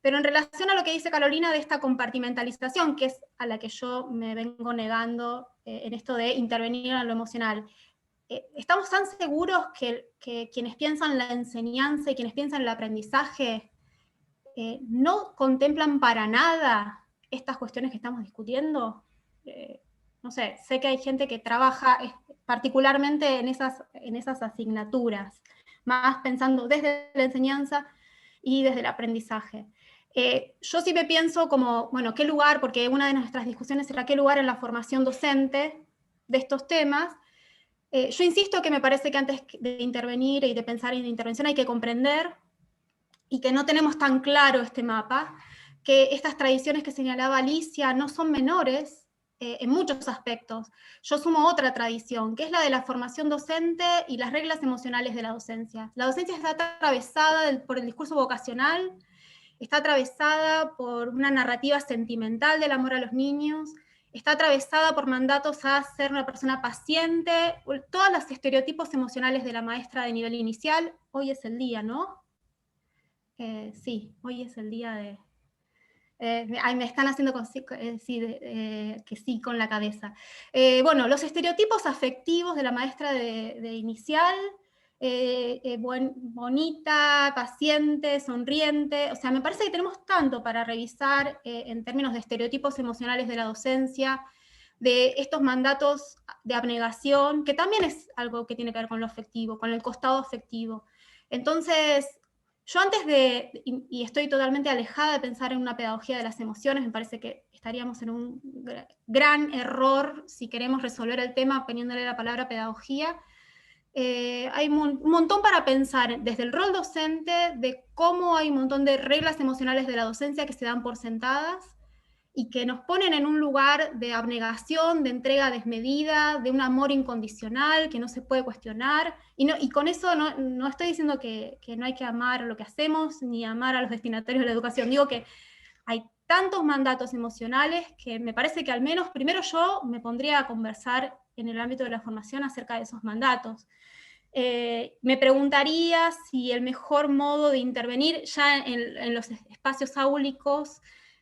Pero en relación a lo que dice Carolina de esta compartimentalización, que es a la que yo me vengo negando en esto de intervenir en lo emocional, ¿estamos tan seguros que quienes piensan la enseñanza y quienes piensan el aprendizaje no contemplan para nada estas cuestiones que estamos discutiendo? No sé, sé que hay gente que trabaja particularmente en esas asignaturas, más pensando desde la enseñanza y desde el aprendizaje. Yo sí me pienso como, bueno, ¿qué lugar? Porque una de nuestras discusiones era qué lugar en la formación docente de estos temas. Yo insisto que me parece que antes de intervenir y de pensar en intervención hay que comprender, y que no tenemos tan claro este mapa, que estas tradiciones que señalaba Alicia no son menores en muchos aspectos. Yo sumo otra tradición, que es la de la formación docente y las reglas emocionales de la docencia. La docencia está atravesada por el discurso vocacional, está atravesada por una narrativa sentimental del amor a los niños, está atravesada por mandatos a ser una persona paciente, todos los estereotipos emocionales de la maestra de nivel inicial. Hoy es el día, ¿no? Sí, hoy es el día de... me están haciendo que sí con la cabeza. Bueno, los estereotipos afectivos de la maestra de inicial, bonita, paciente, sonriente, o sea, me parece que tenemos tanto para revisar en términos de estereotipos emocionales de la docencia, de estos mandatos de abnegación, que también es algo que tiene que ver con lo afectivo, con el costado afectivo. Entonces, yo antes y estoy totalmente alejada de pensar en una pedagogía de las emociones, me parece que estaríamos en un gran error si queremos resolver el tema poniéndole la palabra pedagogía. Hay un montón para pensar desde el rol docente, de cómo hay un montón de reglas emocionales de la docencia que se dan por sentadas, y que nos ponen en un lugar de abnegación, de entrega desmedida, de un amor incondicional que no se puede cuestionar, y con eso no estoy diciendo que no hay que amar lo que hacemos, ni amar a los destinatarios de la educación, digo que hay tantos mandatos emocionales que me parece que al menos primero yo me pondría a conversar en el ámbito de la formación acerca de esos mandatos. Me preguntaría si el mejor modo de intervenir ya en los espacios áulicos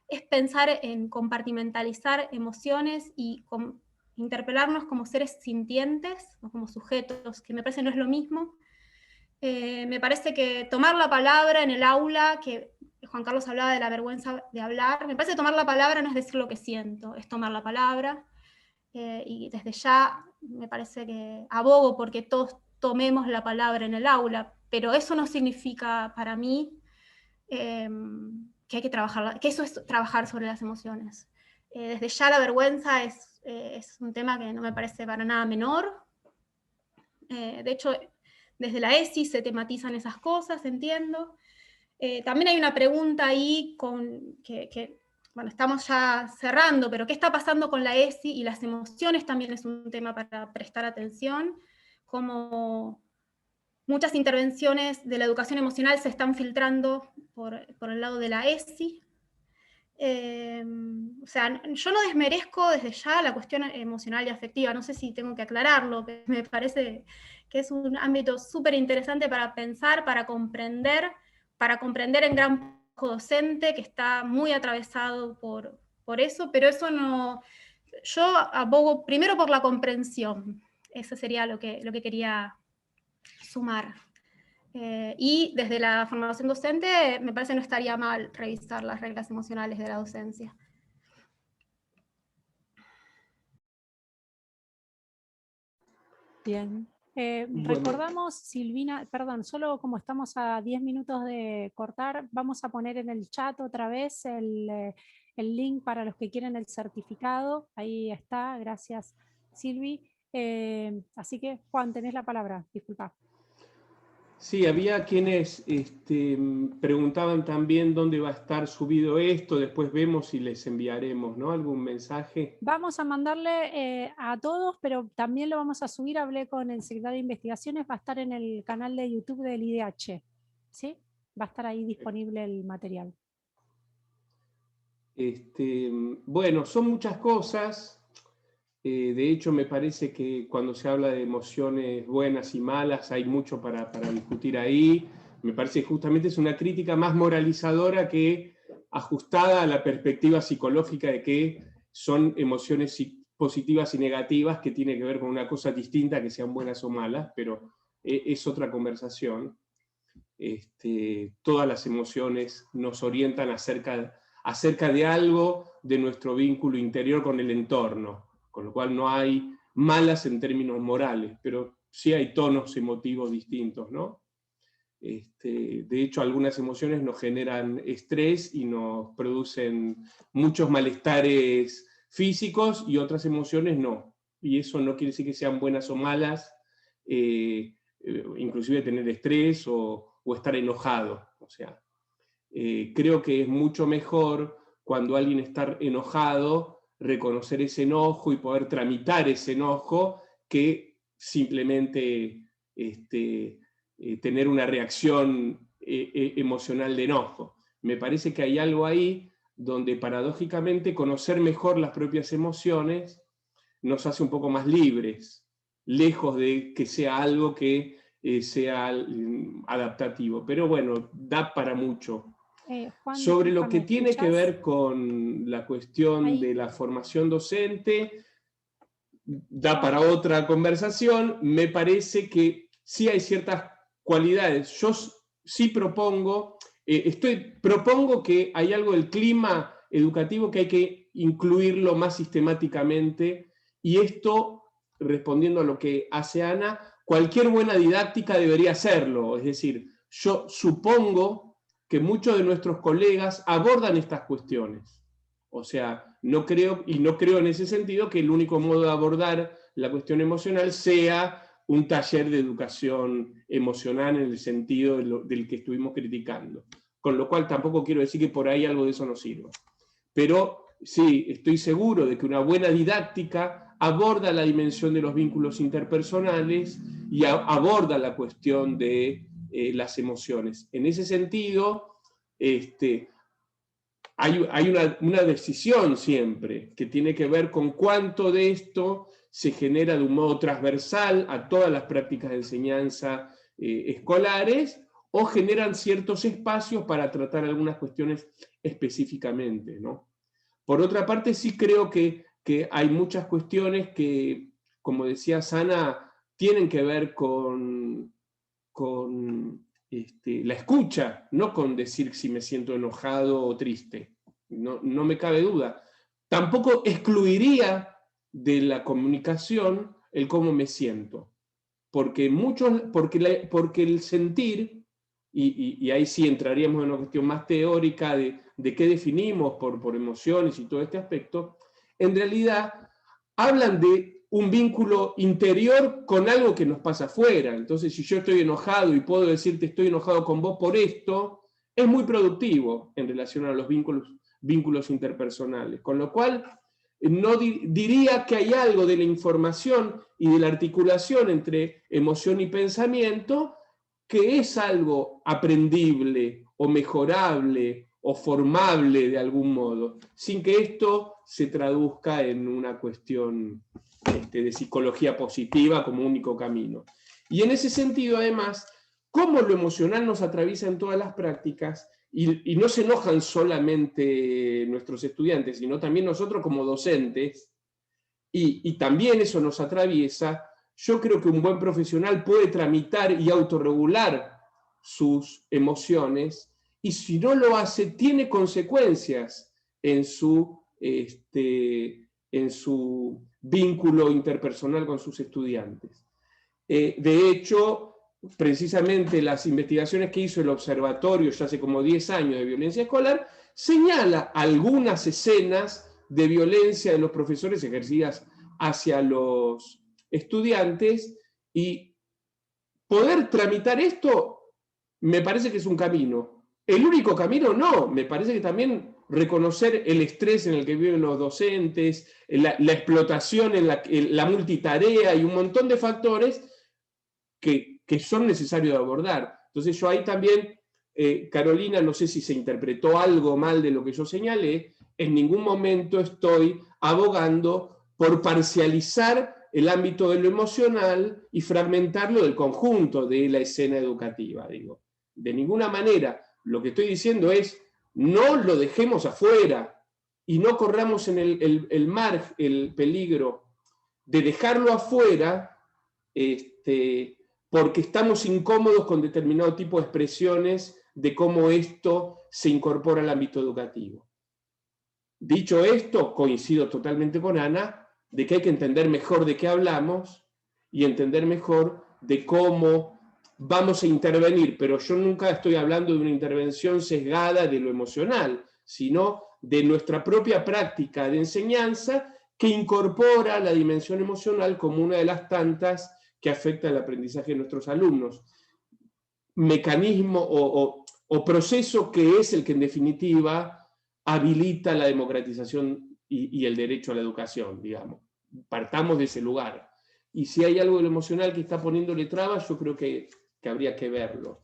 es pensar en compartimentalizar emociones y interpelarnos como seres sintientes o como sujetos, que me parece no es lo mismo. Me parece que tomar la palabra en el aula, que Juan Carlos hablaba de la vergüenza de hablar, me parece que tomar la palabra no es decir lo que siento, es tomar la palabra, y desde ya me parece que abogo porque todos tomemos la palabra en el aula, pero eso no significa para mí que hay que trabajar, que eso es trabajar sobre las emociones. Desde ya la vergüenza es un tema que no me parece para nada menor. De hecho, desde la ESI se tematizan esas cosas, entiendo. También hay una pregunta ahí bueno, estamos ya cerrando, pero ¿qué está pasando con la ESI y las emociones? También es un tema para prestar atención, como muchas intervenciones de la educación emocional se están filtrando por el lado de la ESI. O sea, yo no desmerezco desde ya la cuestión emocional y afectiva, no sé si tengo que aclararlo, pero me parece que es un ámbito súper interesante para pensar, para comprender en gran parte docente que está muy atravesado por eso, pero eso no... Yo abogo primero por la comprensión, eso sería lo que quería sumar. Y desde la formación docente me parece no estaría mal revisar las reglas emocionales de la docencia. Bien. Bueno. Recordamos, Silvina, perdón, solo como estamos a 10 minutos de cortar, vamos a poner en el chat otra vez el link para los que quieren el certificado. Ahí está, gracias Silvi. Así que Juan, tenés la palabra, disculpa. Sí, había quienes preguntaban también dónde va a estar subido esto, después vemos si les enviaremos, ¿no? Algún mensaje. Vamos a mandarle a todos, pero también lo vamos a subir, hablé con el secretario de Investigaciones, va a estar en el canal de YouTube del IDH, ¿sí? Va a estar ahí disponible el material. Bueno, son muchas cosas. De hecho, me parece que cuando se habla de emociones buenas y malas, hay mucho para discutir ahí. Me parece que justamente es una crítica más moralizadora que ajustada a la perspectiva psicológica de que son emociones positivas y negativas que tiene que ver con una cosa distinta, que sean buenas o malas, pero es otra conversación. Todas las emociones nos orientan acerca de algo de nuestro vínculo interior con el entorno, con lo cual no hay malas en términos morales, pero sí hay tonos emotivos distintos, ¿no? De hecho, algunas emociones nos generan estrés y nos producen muchos malestares físicos, y otras emociones no. Y eso no quiere decir que sean buenas o malas, inclusive tener estrés o estar enojado. O sea, creo que es mucho mejor, cuando alguien está enojado, reconocer ese enojo y poder tramitar ese enojo, que simplemente tener una reacción emocional de enojo. Me parece que hay algo ahí donde, paradójicamente, conocer mejor las propias emociones nos hace un poco más libres, lejos de que sea algo que sea adaptativo. Pero bueno, da para mucho. Juan, Sobre lo que ¿me tiene que escuchás? ver con la cuestión Ahí. de la formación docente, da No. para otra conversación. Me parece que sí hay ciertas cualidades. Yo sí propongo que hay algo del clima educativo que hay que incluirlo más sistemáticamente, y esto, respondiendo a lo que hace Ana, cualquier buena didáctica debería hacerlo. Es decir, yo supongo que muchos de nuestros colegas abordan estas cuestiones. O sea, no creo en ese sentido que el único modo de abordar la cuestión emocional sea un taller de educación emocional en el sentido del que estuvimos criticando. Con lo cual tampoco quiero decir que por ahí algo de eso no sirva. Pero sí, estoy seguro de que una buena didáctica aborda la dimensión de los vínculos interpersonales y aborda la cuestión de las emociones. En ese sentido, hay una decisión siempre que tiene que ver con cuánto de esto se genera de un modo transversal a todas las prácticas de enseñanza escolares, o generan ciertos espacios para tratar algunas cuestiones específicamente, ¿no? Por otra parte, sí creo que hay muchas cuestiones que, como decía Sana, tienen que ver con la escucha, no con decir si me siento enojado o triste. No me cabe duda. Tampoco excluiría de la comunicación el cómo me siento, porque el sentir, y ahí sí entraríamos en una cuestión más teórica de qué definimos por emociones y todo este aspecto, en realidad hablan de un vínculo interior con algo que nos pasa afuera. Entonces, si yo estoy enojado y puedo decirte estoy enojado con vos por esto, es muy productivo en relación a los vínculos interpersonales. Con lo cual, no diría que hay algo de la información y de la articulación entre emoción y pensamiento que es algo aprendible o mejorable o formable de algún modo, sin que esto se traduzca en una cuestión de psicología positiva como único camino. Y en ese sentido, además, cómo lo emocional nos atraviesa en todas las prácticas, y no se enojan solamente nuestros estudiantes, sino también nosotros como docentes, y también eso nos atraviesa. Yo creo que un buen profesional puede tramitar y autorregular sus emociones, y si no lo hace, tiene consecuencias en su vínculo interpersonal con sus estudiantes. De hecho, precisamente las investigaciones que hizo el observatorio ya hace como 10 años de violencia escolar, señala algunas escenas de violencia de los profesores ejercidas hacia los estudiantes, y poder tramitar esto me parece que es un camino. El único camino no, me parece que también reconocer el estrés en el que viven los docentes, la explotación la multitarea y un montón de factores que son necesarios de abordar. Entonces yo ahí también, Carolina, no sé si se interpretó algo mal de lo que yo señalé, en ningún momento estoy abogando por parcializar el ámbito de lo emocional y fragmentarlo del conjunto de la escena educativa, digo. De ninguna manera. Lo que estoy diciendo es, no lo dejemos afuera, y no corramos en el peligro de dejarlo afuera, porque estamos incómodos con determinado tipo de expresiones de cómo esto se incorpora al ámbito educativo. Dicho esto, coincido totalmente con Ana, de que hay que entender mejor de qué hablamos y entender mejor de cómo vamos a intervenir, pero yo nunca estoy hablando de una intervención sesgada de lo emocional, sino de nuestra propia práctica de enseñanza que incorpora la dimensión emocional como una de las tantas que afecta el aprendizaje de nuestros alumnos. Mecanismo o proceso que es el que en definitiva habilita la democratización y el derecho a la educación, digamos. Partamos de ese lugar. Y si hay algo de lo emocional que está poniéndole trabas, yo creo que habría que verlo.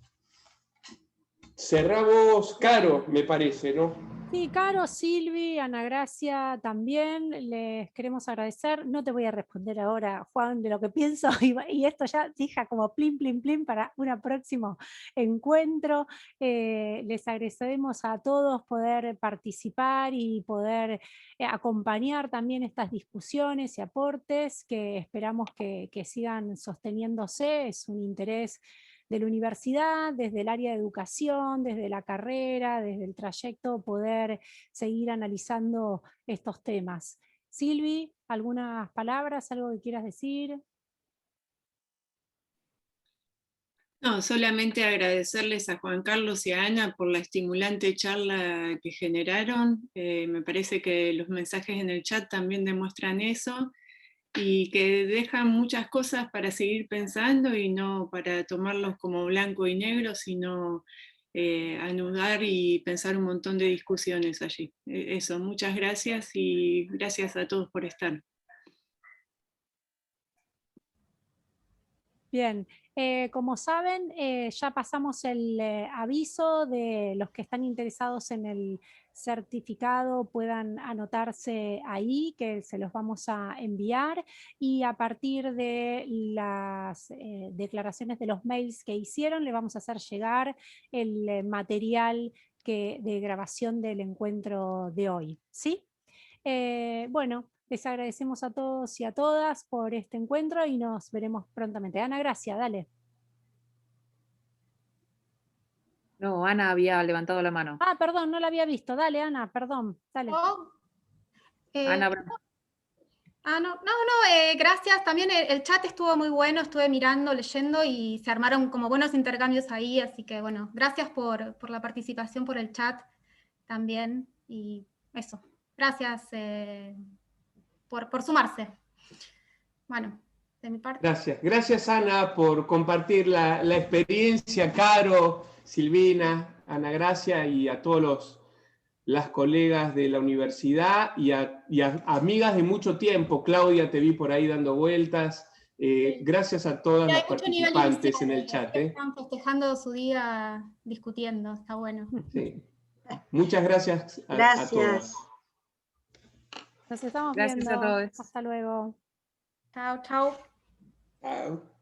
Cerramos, Caro, me parece, ¿no? Sí, Caro, Silvi, Ana Gracia también, les queremos agradecer. No te voy a responder ahora, Juan, de lo que pienso, y esto ya deja como plin, plin, plin para un próximo encuentro. Les agradecemos a todos poder participar y poder acompañar también estas discusiones y aportes que esperamos que sigan sosteniéndose. Es un interés de la universidad, desde el área de educación, desde la carrera, desde el trayecto, poder seguir analizando estos temas. Silvi, ¿algunas palabras, algo que quieras decir? No, solamente agradecerles a Juan Carlos y a Ana por la estimulante charla que generaron. Me parece que los mensajes en el chat también demuestran eso, y que dejan muchas cosas para seguir pensando y no para tomarlos como blanco y negro, sino anudar y pensar un montón de discusiones allí. Eso, muchas gracias y gracias a todos por estar. Bien, como saben, ya pasamos el aviso de los que están interesados en el certificado puedan anotarse ahí, que se los vamos a enviar, y a partir de las declaraciones de los mails que hicieron, le vamos a hacer llegar el material de grabación del encuentro de hoy, ¿sí? Bueno, les agradecemos a todos y a todas por este encuentro y nos veremos prontamente. Ana Gracia, dale. No, Ana había levantado la mano. Ah, perdón, no la había visto. Dale, Ana, perdón. Dale. Ana, gracias. También el chat estuvo muy bueno, estuve mirando, leyendo y se armaron como buenos intercambios ahí, así que bueno, gracias por la participación por el chat también y eso. Gracias por sumarse. Bueno, de mi parte. Gracias. Gracias, Ana, por compartir la experiencia, Caro, Silvina, Ana Gracia, y a todos las colegas de la universidad y a amigas de mucho tiempo. Claudia, te vi por ahí dando vueltas. Gracias a todas las participantes en el chat. Están festejando su día discutiendo, está bueno. Sí. Muchas gracias a todos. Nos estamos gracias viendo. a todos. Hasta luego. Chao, chao. Chao.